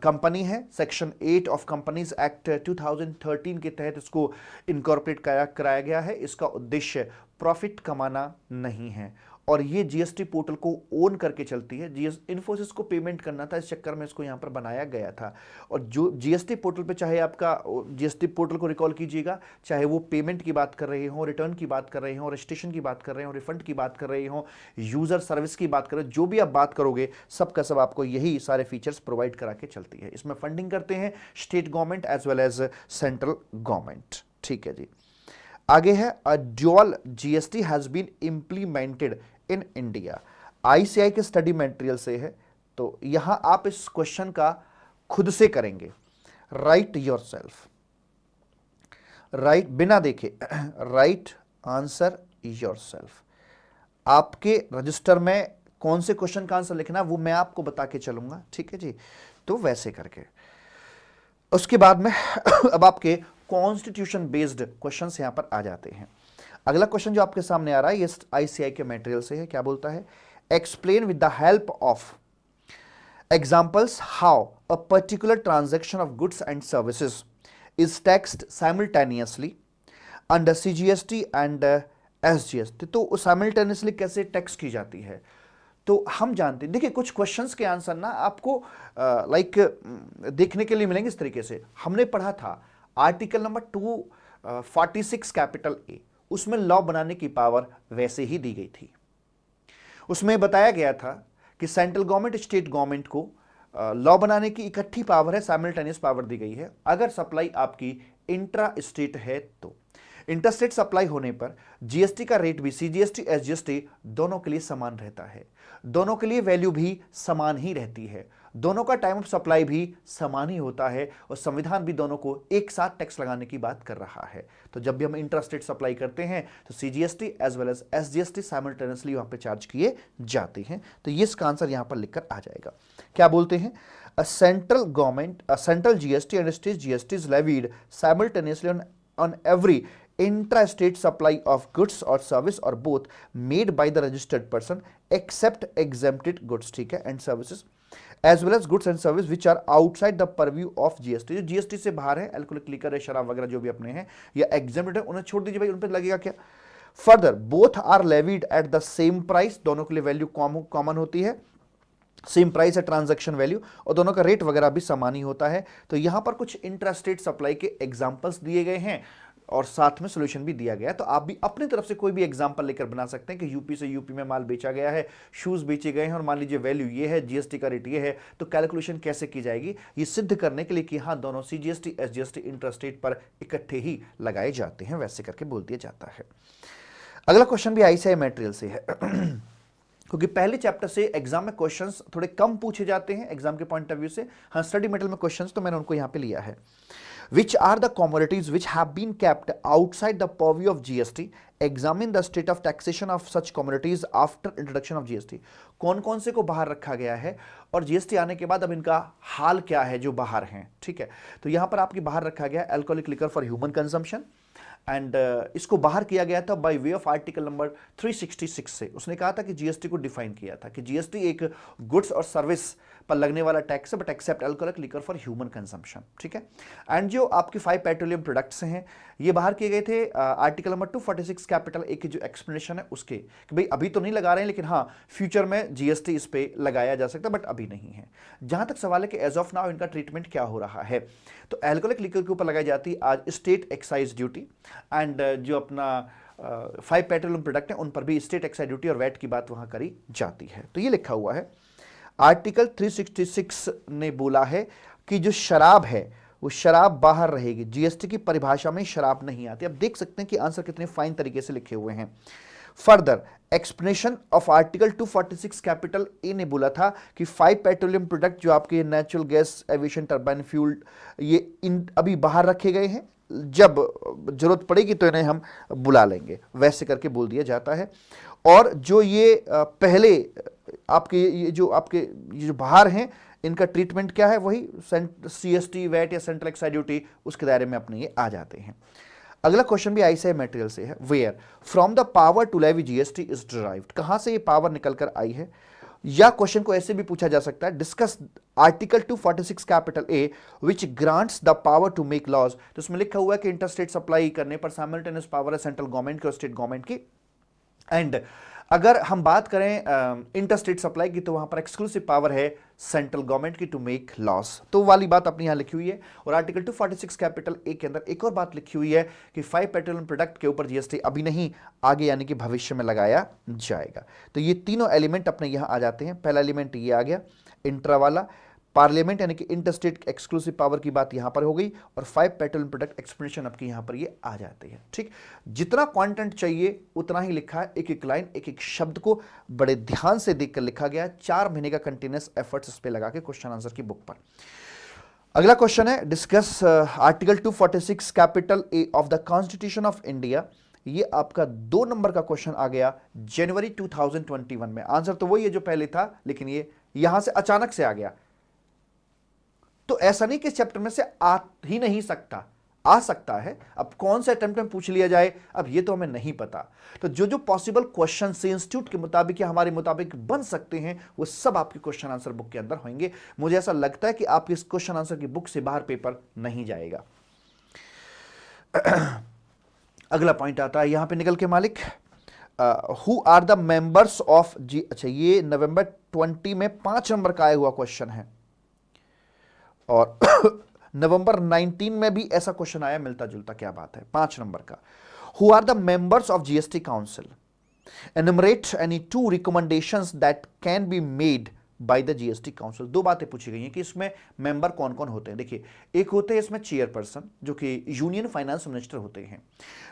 कंपनी है, सेक्शन 8 ऑफ कंपनीज एक्ट 2013 के तहत इसको इनकॉर्पोरेट कराया गया है। इसका उद्देश्य प्रॉफिट कमाना नहीं है, और ये जीएसटी पोर्टल को ओन करके चलती है। इन्फोसिस को पेमेंट करना था, इस चक्कर में इसको यहाँ पर बनाया गया था। और जो जीएसटी पोर्टल पे, चाहे आपका जीएसटी पोर्टल को रिकॉल कीजिएगा, चाहे वो पेमेंट की बात कर रहे हो, रिटर्न की बात कर रहे हो, रजिस्ट्रेशन की बात कर रहे हो, रिफंड की बात कर रहे हो, यूजर सर्विस की बात कर रहे हो, जो भी आप बात करोगे सब का सब आपको यही सारे फीचर्स प्रोवाइड करा के चलती है। इसमें फंडिंग करते हैं state government as well as central government. ठीक है जी, आगे है a dual GST has been implemented in India. ICI के स्टडी मटेरियल से है, तो यहां आप इस क्वेश्चन का खुद से करेंगे। राइट योरसेल्फ, राइट बिना देखे, राइट आंसर योरसेल्फ। आपके रजिस्टर में कौन से क्वेश्चन का आंसर लिखना वो मैं आपको बता के चलूंगा, ठीक है जी। तो वैसे करके उसके बाद में अब आपके कॉन्स्टिट्यूशन बेस्ड क्वेश्चंस यहां पर आ जाते हैं। अगला क्वेश्चन जो आपके सामने आ रहा है ये आईसीआई के मटेरियल से है। क्या बोलता है? Explain with the help of examples how a particular transaction of goods and services is taxed simultaneously under CGST and SGST. तो साइमल्टेनियसली कैसे टैक्स की जाती है, तो हम जानते हैं। देखिए, कुछ क्वेश्चंस के आंसर ना आपको देखने के लिए मिलेंगे इस तरीके से। हमने पढ़ा था आर्टिकल नंबर 246 कैपिटल ए, उसमें लॉ बनाने की पावर वैसे ही दी गई थी। उसमें बताया गया था कि सेंट्रल गवर्नमेंट स्टेट गवर्नमेंट को लॉ बनाने की इकट्ठी पावर है, साइमल्टेनियस पावर दी गई है। अगर सप्लाई आपकी इंट्रा स्टेट है तो इंटरस्टेट सप्लाई होने पर जीएसटी का रेट भी सीजीएसटी एसजीएसटी दोनों के लिए समान रहता है, दोनों के लिए वैल्यू भी समान ही रहती है, दोनों का टाइम ऑफ सप्लाई भी समान ही होता है, और संविधान भी दोनों को एक साथ टैक्स लगाने की बात कर रहा है। तो जब भी हम इंट्रास्टेट सप्लाई करते हैं तो CGST as well as SGST simultaneously वहां पे चार्ज किए जाते हैं। तो ये इसका आंसर यहां पर लिखकर आ जाएगा। क्या बोलते हैं? Central government, central GST and state GST is levied simultaneously on every intra-state supply of goods or service or both made by the registered person except exempted goods, ठीक है, and services as well as goods and service which are outside the purview of GST। जो GST से बाहर है, alcoholic liquor है, शराब वगैरह जो भी अपने हैं या exempted है, उन्हें छोड़ दीजिए भाई, उन पर लगेगा क्या? Further both are levied at the same price, दोनों के लिए वैल्यू कॉमन होती है, सेम प्राइस है ट्रांजैक्शन वैल्यू, और दोनों का रेट वगैरह भी समान ही होता है। तो यहां पर कुछ इंट्रास्टेट सप्लाई के एग्जांपल्स दिए गए हैं और साथ में सॉल्यूशन भी दिया गया है। तो आप भी अपनी तरफ से कोई भी एग्जांपल लेकर बना सकते हैं कि यूपी से यूपी में माल बेचा गया है, शूज बेचे गए हैं और मान लीजिए वैल्यू ये है, जीएसटी का रेट ये है, तो कैलकुलेशन कैसे की जाएगी, ये सिद्ध करने के लिए कि हाँ दोनों सीजीएसटी एसजीएसटी इंट्रास्टेट पर इकट्ठे ही लगाए जाते हैं, वैसे करके बोल दिया जाता है। अगला क्वेश्चन भी आईसीआई मटेरियल से है क्योंकि पहले चैप्टर से एग्जाम में क्वेश्चंस थोड़े कम पूछे जाते हैं एग्जाम के पॉइंट ऑफ व्यू से। हाँ, स्टडी मटेरियल में क्वेश्चंस तो मैंने उनको यहां पे लिया है। Which are the commodities which have been kept outside the purview of GST? Examine the state of taxation of such commodities after introduction of GST. कौन कौन से को बाहर रखा गया है और जीएसटी आने के बाद अब इनका हाल क्या है जो बाहर हैं, ठीक है। तो यहां पर आपकी बाहर रखा गया alcoholic liquor for human consumption and इसको बाहर किया गया था by way of article number 366 से। उसने कहा था कि जीएसटी को डिफाइन किया था कि जीएसटी एक गुड्स और सर्विस पर लगने वाला टैक्स है but except alcoholic liquor for human consumption, ठीक है। एंड जो आपके 5 पेट्रोलियम प्रोडक्ट्स हैं ये बाहर किए गए थे आर्टिकल नंबर 246 कैपिटल ए की जो एक्सप्लेनेशन है उसके, कि भाई अभी तो नहीं लगा रहे हैं लेकिन हाँ फ्यूचर में जीएसटी इस पे लगाया जा सकता है बट अभी नहीं है। जहां तक सवाल है कि एज ऑफ नाउ इनका ट्रीटमेंट क्या हो रहा है, तो अल्कोहलिक लिकर के ऊपर लगाई जाती है आज स्टेट एक्साइज ड्यूटी एंड जो अपना 5 पेट्रोलियम प्रोडक्ट है उन पर भी स्टेट एक्साइज ड्यूटी और वैट की बात वहां करी जाती है। तो ये लिखा हुआ है आर्टिकल 366 ने बोला है कि जो शराब है वो शराब बाहर रहेगी, जीएसटी की परिभाषा में शराब नहीं आती। अब देख सकते हैं कि आंसर कितने फाइन तरीके से लिखे हुए हैं। Further explanation of article 246 capital ए ने बोला था कि 5 पेट्रोलियम प्रोडक्ट जो आपके natural gas, aviation turbine fuel, ये अभी बाहर रखे गए हैं, जब जरूरत पड़ेगी तो इन्हें हम बुला लेंगे, वैसे करके बोल दिया जाता है। और जो ये पहले आपके ये जो बाहर हैं इनका ट्रीटमेंट क्या है, वही सीएसटी, वैट या सेंट्रल एक्साइज ड्यूटी, उसके दायरे में अपने ये आ जाते हैं। अगला क्वेश्चन भी आईसीआई मटेरियल से है। Where from the power to levy GST is derived, कहां से ये पावर निकल कर आई है। या क्वेश्चन को ऐसे भी पूछा जा सकता है, discuss article 246 capital A which grants the power to make laws. तो इसमें लिखा हुआ है कि इंटरस्टेट सप्लाई करने पर साइमल्टेनियस पावर है सेंट्रल गवर्नमेंट की और स्टेट गवर्नमेंट की। एंड अगर हम बात करें इंटरस्टेट सप्लाई की तो वहां पर एक्सक्लूसिव पावर है सेंट्रल गवर्नमेंट की टू मेक लॉस। तो वाली बात अपनी यहां लिखी हुई है। और आर्टिकल 246 कैपिटल ए के अंदर एक और बात लिखी हुई है कि 5 पेट्रोलियम प्रोडक्ट के ऊपर जीएसटी अभी नहीं, आगे यानी कि भविष्य में लगाया जाएगा। तो ये तीनों एलिमेंट अपने यहां आ जाते हैं। पहला एलिमेंट ये आ गया इंट्रा वाला, पार्लियामेंट यानी कि इंटरस्टेट एक्सक्लूसिव पावर की बात यहां पर हो गई, और 5 पेट्रोलियम प्रोडक्ट एक्सप्लेनेशन आपकी यहां पर ये आ जाते हैं। ठीक, जितना कंटेंट चाहिए उतना ही लिखा है, एक एक लाइन एक एक शब्द को बड़े ध्यान से देखकर लिखा गया है। 4 महीने का कंटिन्यूअस एफर्ट्स इस पे लगा के क्वेश्चन आंसर की बुक पर। अगला क्वेश्चन है discuss article 246 capital A of the constitution of India. ये आपका 2 नंबर का क्वेश्चन आ गया जनवरी 2021 में। आंसर तो वही है जो पहले था, लेकिन ये यहां से अचानक से आ गया। तो ऐसा नहीं कि इस चैप्टर में से आ ही नहीं सकता, आ सकता है। अब कौन से अटेम्प्ट में पूछ लिया जाए, अब ये तो हमें नहीं पता। तो जो जो पॉसिबल क्वेश्चन से इंस्टीट्यूट के मुताबिक या हमारे मुताबिक बन सकते हैं, वो सब आपके क्वेश्चन आंसर बुक के अंदर होंगे। मुझे ऐसा लगता है कि आपके इस क्वेश्चन आंसर की बुक से बाहर पेपर नहीं जाएगा। अगला पॉइंट आता है यहां पे निकल के मालिक, who are the members of जी। अच्छा, ये नवंबर 20 में 5 नंबर का आया हुआ क्वेश्चन है, और नवंबर 19 में भी ऐसा क्वेश्चन आया मिलता जुलता। क्या बात है, 5 नंबर का। Who are the members of GST council, enumerate any 2 recommendations that can be made by the GST council. 2 बातें पूछी गई हैं कि इसमें मेंबर कौन कौन होते हैं। देखिए, एक होते हैं इसमें चेयरपर्सन जो कि यूनियन फाइनेंस मिनिस्टर होते हैं।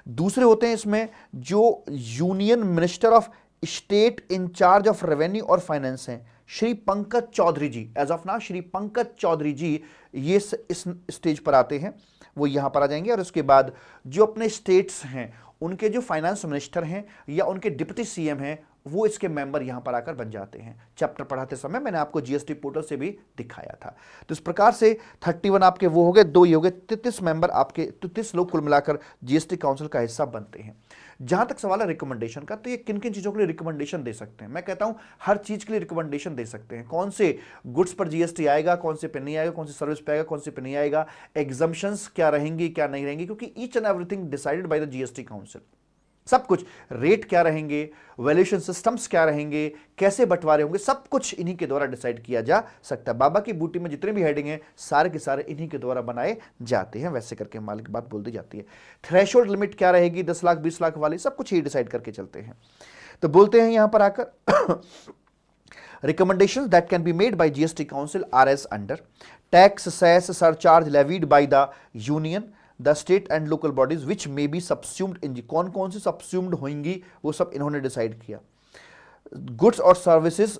दूसरे होते हैं इसमें जो union minister of state incharge of revenue और फाइनेंस हैं, Shri Pankaj Chaudhary ji. As of now Shri Pankaj Chaudhary ji ये इस स्टेज पर आते हैं, वो यहां पर आ जाएंगे। और उसके बाद जो अपने स्टेट्स हैं उनके जो फाइनेंस मिनिस्टर हैं या उनके डिप्टी सीएम हैं, वो इसके मेंबर यहां पर आकर बन जाते हैं। चैप्टर पढ़ाते समय मैंने आपको जीएसटी पोर्टल से भी दिखाया था। तो इस प्रकार से 31 आपके वो हो गए, 2 ये हो गए, 33 मेंबर आपके, 33 लोग कुल मिलाकर जीएसटी काउंसिल का हिस्सा बनते हैं। जहां तक सवाल है रिकमेंडेशन का, तो ये किन किन चीजों के लिए रिकमेंडेशन दे सकते हैं। मैं कहता हूं हर चीज के लिए रिकमेंडेशन दे सकते हैं। कौन से गुड्स पर जीएसटी आएगा, कौन से पे नहीं आएगा, कौन सी सर्विस पे आएगा, कौन से पे नहीं आएगा, एग्जम्पशंस क्या रहेंगी क्या नहीं रहेंगी, क्योंकि each and everything decided by the GST council. सब कुछ, रेट क्या रहेंगे, वैल्यूएशन सिस्टम्स क्या रहेंगे, कैसे बंटवारे होंगे, सब कुछ इन्हीं के द्वारा डिसाइड किया जा सकता है। बाबा की बूटी में जितने भी हेडिंग हैं सारे के सारे इन्हीं के द्वारा बनाए जाते हैं। वैसे करके माल की बात बोल दी जाती है। थ्रेशोल्ड लिमिट क्या रहेगी, 10 लाख 20 लाख वाली, सब कुछ ही डिसाइड करके चलते हैं। तो बोलते हैं यहां पर आकर recommendations that can be made by GST Council are as under: tax, cess, surcharge levied by the union, the state and local bodies which may be subsumed in, कौन कौन सी subsumed होंगी वो सब इन्होंने डिसाइड किया। गुड्स और services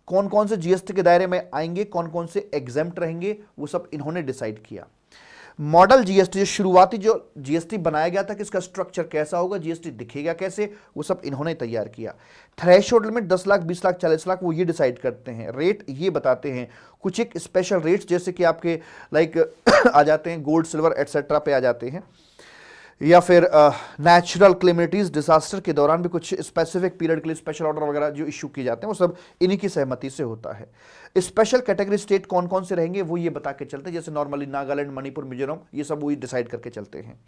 कौन कौन से जीएसटी के दायरे में आएंगे, कौन कौन से एग्जेम्प्ट रहेंगे, वो सब इन्होंने डिसाइड किया। मॉडल जीएसटी, जो शुरुआती जो जीएसटी बनाया गया था कि इसका स्ट्रक्चर कैसा होगा, जीएसटी दिखेगा कैसे, वो सब इन्होंने तैयार किया। थ्रेशोल्ड लिमिट 10 लाख 20 लाख 40 लाख वो ये डिसाइड करते हैं। रेट ये बताते हैं, कुछ एक स्पेशल रेट्स जैसे कि आपके लाइक आ जाते हैं गोल्ड सिल्वर एटसेट्रा पे आ जाते हैं, या फिर नेचुरल क्लेमिटीज डिजास्टर के दौरान भी कुछ स्पेसिफिक पीरियड के लिए स्पेशल ऑर्डर वगैरह जो इशू किए जाते हैं वो सब इन्हीं की सहमति से होता है। स्पेशल कैटेगरी स्टेट कौन कौन से रहेंगे वो ये बता के चलते हैं, जैसे नॉर्मली नागालैंड, मणिपुर, मिजोरम, ये सब वही डिसाइड करके चलते हैं।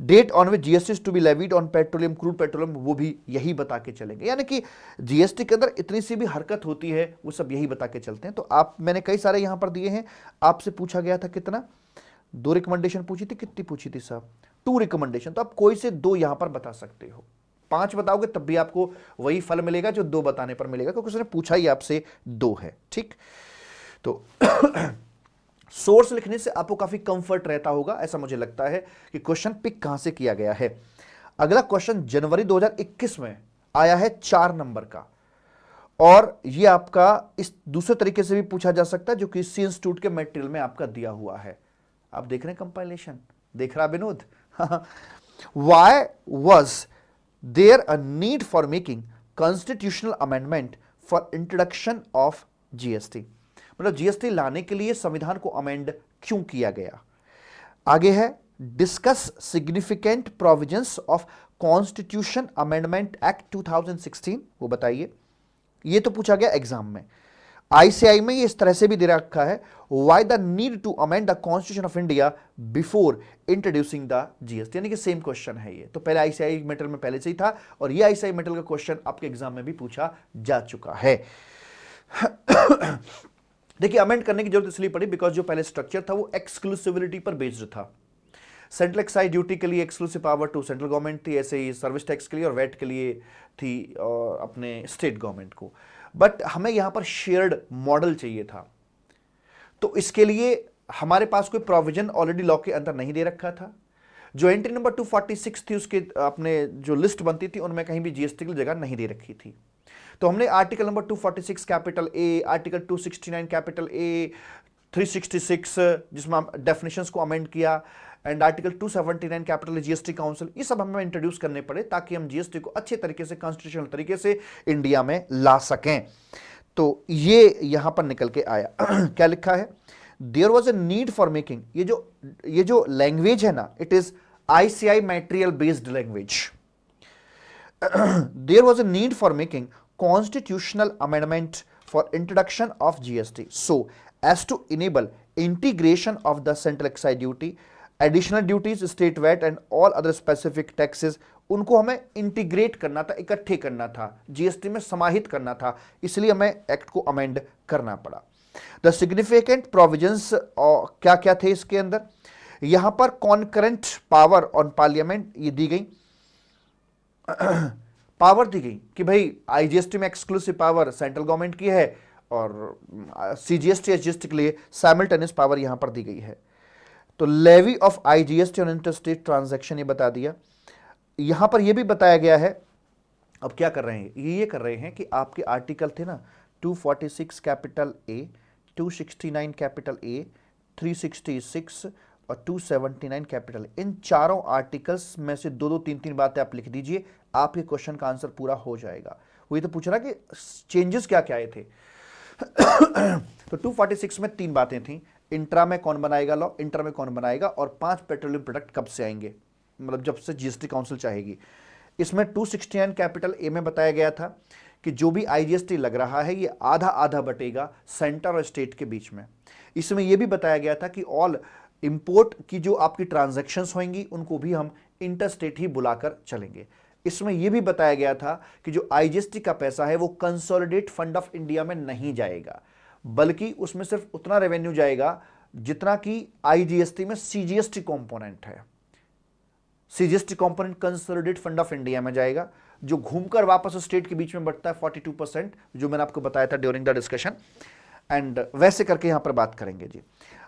Date on which GST to be levied on petroleum, crude petroleum, वो भी यही बता के चलेंगे। यानी कि जीएसटी के अंदर इतनी सी भी हरकत होती है वो सब यही बता के चलते हैं। तो आप, मैंने कई सारे यहां पर दिए हैं। आपसे पूछा गया था कितना, 2 रिकमेंडेशन पूछी थी, कितनी पूछी थी साहब, 2 रिकमेंडेशन। तो आप कोई से 2 यहां पर बता सकते हो। 5 बताओगे तब भी आपको वही फल मिलेगा जो 2 बताने पर मिलेगा, क्योंकि उसने पूछा ही आपसे 2 है। ठीक, तो सोर्स लिखने से आपको काफी कंफर्ट रहता होगा, ऐसा मुझे लगता है कि क्वेश्चन पिक कहां से किया गया है। अगला क्वेश्चन जनवरी 2021 में आया है 4 नंबर का, और यह आपका इस दूसरे तरीके से भी पूछा जा सकता है जो कि इसी इंस्टीट्यूट के मटेरियल में आपका दिया हुआ है। आप देख रहे हैं कंपाइलेशन, देख रहा Vinod. Why was there a need for making constitutional amendment for introduction of GST? मतलब जीएसटी लाने के लिए संविधान को अमेंड क्यों किया गया। आगे है discuss significant provisions of constitution amendment act 2016, वो बताइए। ये तो पूछा गया एग्जाम में। आईसीआई में ये इस तरह से भी दे रखा है, why the need to amend the constitution of India before introducing the GST, यानी कि सेम क्वेश्चन है ये। तो पहले आईसीआई मेटल में पहले से ही था, और ये आईसीआई मेटल का क्वेश्चन आपके एग्जाम में भी पूछा जा चुका है। देखिए, अमेंड करने की जरूरत इसलिए पड़ी बिकॉज जो पहले स्ट्रक्चर था वो एक्सक्लूसिविटी पर बेस्ड था। सेंट्रल एक्साइज ड्यूटी के लिए exclusive power to central government थी, ऐसे ही सर्विस टैक्स के लिए और वैट के लिए थी और अपने स्टेट गवर्नमेंट को। बट हमें यहां पर शेयर्ड मॉडल चाहिए था, तो इसके लिए हमारे पास कोई प्रोविजन ऑलरेडी लॉ के अंदर नहीं दे रखा था। जो एंट्री नंबर 246 थी उसके अपने जो लिस्ट बनती थी उनमें कहीं भी जीएसटी की जगह नहीं दे रखी थी। तो हमने आर्टिकल नंबर 246 कैपिटल ए, आर्टिकल 269 कैपिटल ए, 366 जिसमें डेफिनेशंस को अमेंड किया, and article 279 capital GST council, ये सब हमें इंट्रोड्यूस करने पड़े ताकि हम जीएसटी को अच्छे तरीके से कॉन्स्टिट्यूशनल तरीके से इंडिया में ला सकें। तो ये यहां पर निकल के आया। क्या लिखा है, there was a need for making, ये जो लैंग्वेज है ना, it is ICI material based language. There was a need for making constitutional amendment for introduction of GST so as to enable integration of the central excise duty, additional duties, state VAT and all other specific taxes, उनको हमें integrate करना था, इकट्ठे करना था, GST में समाहित करना था, इसलिए हमें एक्ट को अमेंड करना पड़ा। द सिग्निफिकेंट प्रोविजंस क्या क्या थे इसके अंदर, यहां पर कॉन्करेंट पावर ऑन पार्लियामेंट ये दी गई, पावर दी गई कि भाई आईजीएसटी में एक्सक्लूसिव पावर सेंट्रल गवर्नमेंट की है और सीजीएसटी एसजीएसटी के लिए साइमल्टेनियस पावर यहां पर दी गई है। तो levy of IGST on interstate transaction ये बता दिया। यहां पर ये भी बताया गया है, अब क्या कर रहे हैं ये कर रहे हैं कि आपके आर्टिकल थे ना 246 कैपिटल ए, 269 कैपिटल ए, 366 और 279 कैपिटल, इन चारों आर्टिकल्स में से 2-2 3-3 बातें आप लिख दीजिए, आपके क्वेश्चन का आंसर पूरा हो जाएगा। वही तो पूछ रहा कि चेंजेस क्या क्या आए थे। तो 246 में 3 बातें थी, इंट्रा में कौन बनाएगा लॉ, इंटर में कौन बनाएगा, और 5 पेट्रोलियम प्रोडक्ट कब से आएंगे, मतलब जब से जीएसटी काउंसिल चाहेगी। इसमें 269 कैपिटल ए में बताया गया था कि जो भी आईजीएसटी लग रहा है ये आधा आधा बटेगा सेंटर और स्टेट के बीच में। इसमें यह भी बताया गया था कि ऑल इंपोर्ट की जो आपकी ट्रांजैक्शंस होंगी उनको भी हम इंटर स्टेट ही बुलाकर चलेंगे। इसमें यह भी बताया गया था कि जो आईजीएसटी का पैसा है वो कंसोलिडेट फंड ऑफ इंडिया में नहीं जाएगा, बल्कि उसमें सिर्फ उतना रेवेन्यू जाएगा जितना कि आईजीएसटी में सीजीएसटी कंपोनेंट है। CGST component consolidate fund of India में जाएगा, जो घूमकर वापस स्टेट के बीच में बढ़ता है 42%, जो मैंने आपको बताया था ड्यूरिंग द डिस्कशन। एंड वैसे करके यहां पर बात करेंगे जी।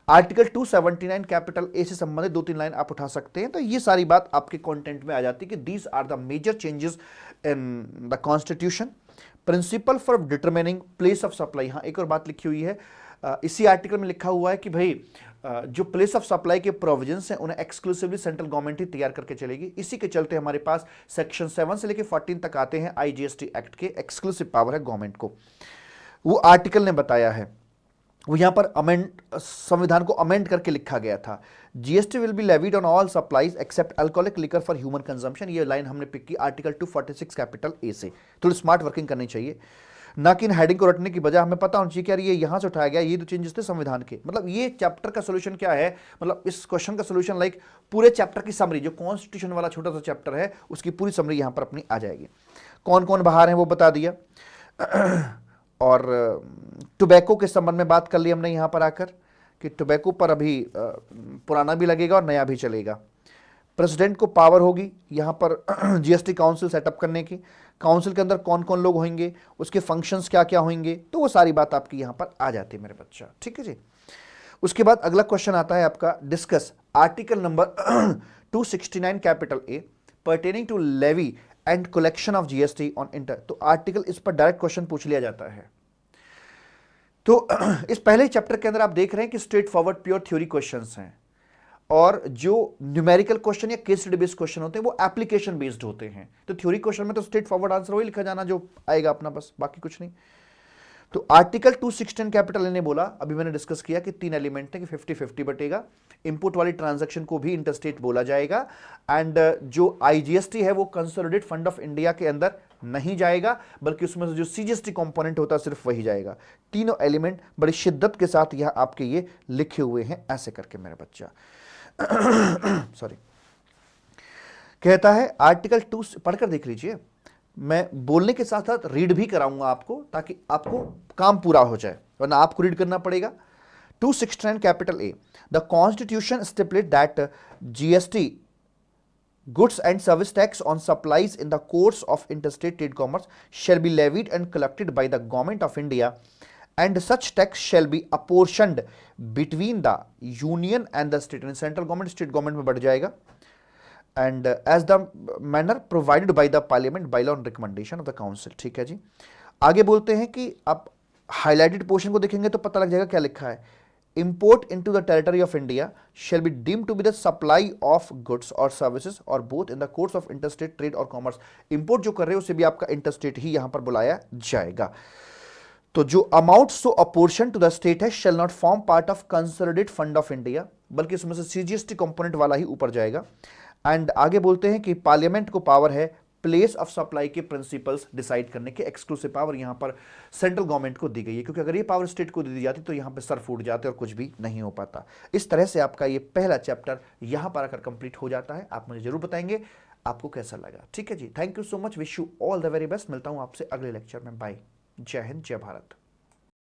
आर्टिकल 279 कैपिटल ए से संबंधित 2-3 लाइन आप उठा सकते हैं, तो ये सारी बात आपके कंटेंट में आ जाती है कि these are the major changes in the constitution. Principle for determining place of supply, हाँ एक और बात लिखी हुई है, इसी आर्टिकल में लिखा हुआ है कि भाई जो प्लेस ऑफ सप्लाई के प्रोविजंस हैं उन्हें एक्सक्लूसिवली सेंट्रल गवर्नमेंट ही तैयार करके चलेगी। इसी के चलते हमारे पास सेक्शन 7 से लेकर 14 तक आते हैं आईजीएसटी एक्ट के, एक्सक्लूसिव पावर है गवर्नमेंट को, वो आर्टिकल ने बताया है। वो यहां पर अमेंड, संविधान को अमेंड करके लिखा गया था। GST will be levied on all supplies except alcoholic liquor for human consumption, ये लाइन हमने पिक की आर्टिकल 246 कैपिटल ए से। थोड़ी स्मार्ट वर्किंग करनी चाहिए, ना कि इन हेडिंग को रटने की बजाय हमें पता होना चाहिए कि यार ये यहां से उठाया गया, ये 2 चेंजेस थे संविधान के। मतलब ये चैप्टर का सोल्यूशन क्या है, मतलब इस क्वेश्चन का सोल्यूशन लाइक पूरे चैप्टर की समरी, जो कॉन्स्टिट्यूशन वाला छोटा सा चैप्टर है उसकी पूरी समरी यहां पर अपनी आ जाएगी। कौन कौन बाहर है वो बता दिया, और टोबैको के संबंध में बात कर ली हमने यहां पर आकर कि टोबैको पर अभी पुराना भी लगेगा और नया भी चलेगा। प्रेसिडेंट को पावर होगी यहां पर जीएसटी काउंसिल सेटअप करने की, काउंसिल के अंदर कौन कौन लोग होंगे, उसके फंक्शंस क्या क्या होंगे, तो वो सारी बात आपकी यहां पर आ जाती है मेरे बच्चा, ठीक है जी। उसके बाद अगला क्वेश्चन आता है आपका, discuss article number 269 capital A pertaining to levy and collection of GST on inter. तो आर्टिकल, इस पर डायरेक्ट क्वेश्चन पूछ लिया जाता है। तो इस पहले चैप्टर के अंदर आप देख रहे हैं कि straight forward pure theory questions हैं, और जो न्यूमेरिकल क्वेश्चन या केस स्टडी बेस्ड क्वेश्चन होते हैं वो एप्लीकेशन बेस्ड होते हैं। तो थ्योरी क्वेश्चन में तो स्ट्रेट फॉरवर्ड आंसर वही लिखा जाना जो आएगा अपना, बस बाकी कुछ नहीं। तो आर्टिकल 216 कैपिटल ने बोला, अभी मैंने डिस्कस किया कि 3 एलिमेंट है कि 50-50 बटेगा, इनपुट वाली ट्रांजैक्शन को भी इंटरस्टेट बोला जाएगा, एंड जो आईजीएसटी है वो कंसोलिडेट फंड ऑफ इंडिया के अंदर नहीं जाएगा, बल्कि उसमें से जो सीजीएसटी कंपोनेंट होता है सिर्फ वही जाएगा। तीनों एलिमेंट बड़ी शिद्दत के साथ यह आपके ये लिखे हुए हैं, ऐसे करके मेरा बच्चा सॉरी। कहता है आर्टिकल 2, पढ़कर देख लीजिए, मैं बोलने के साथ साथ रीड भी कराऊंगा आपको, ताकि आपको काम पूरा हो जाए, वरना आपको रीड करना पड़ेगा। 269 capital A, the constitution stipulate that GST goods and service tax on supplies in the course of interstate trade commerce shall be levied and collected by the government of India, and such tax shall be apportioned between the union and the state. Central government state government में बढ़ जाएगा, and as the manner provided by the parliament by law on recommendation of the council। ठीक है जी। आगे बोलते हैं कि आप हाईलाइटेड पोर्शन को देखेंगे तो पता लग जाएगा क्या लिखा है। Import into the territory of India shall be deemed to be the supply of goods or services or both in the course of interstate trade or commerce। Import जो कर रहे हो उसे भी आपका interstate ही यहां पर बुलाया जाएगा। तो जो amount so apportioned to the state है shall not form part of consolidated fund of India, बल्कि इसमें से सीजीएसटी कंपोनेंट वाला ही ऊपर जाएगा। एंड आगे बोलते हैं कि पार्लियामेंट को पावर है प्लेस ऑफ सप्लाई के प्रिंसिपल्स डिसाइड करने के, एक्सक्लूसिव पावर यहां पर सेंट्रल गवर्नमेंट को दी गई है, क्योंकि अगर ये पावर स्टेट को दी जाती तो यहां पे सर फूट जाते और कुछ भी नहीं हो पाता। इस तरह से आपका ये पहला चैप्टर यहां पर आकर कंप्लीट हो जाता है। आप मुझे जरूर बताएंगे आपको कैसा लगा, ठीक है जी। Thank you so much, wish you all the very best. मिलता हूं आपसे अगले लेक्चर में, बाय, जय हिंद, जय भारत।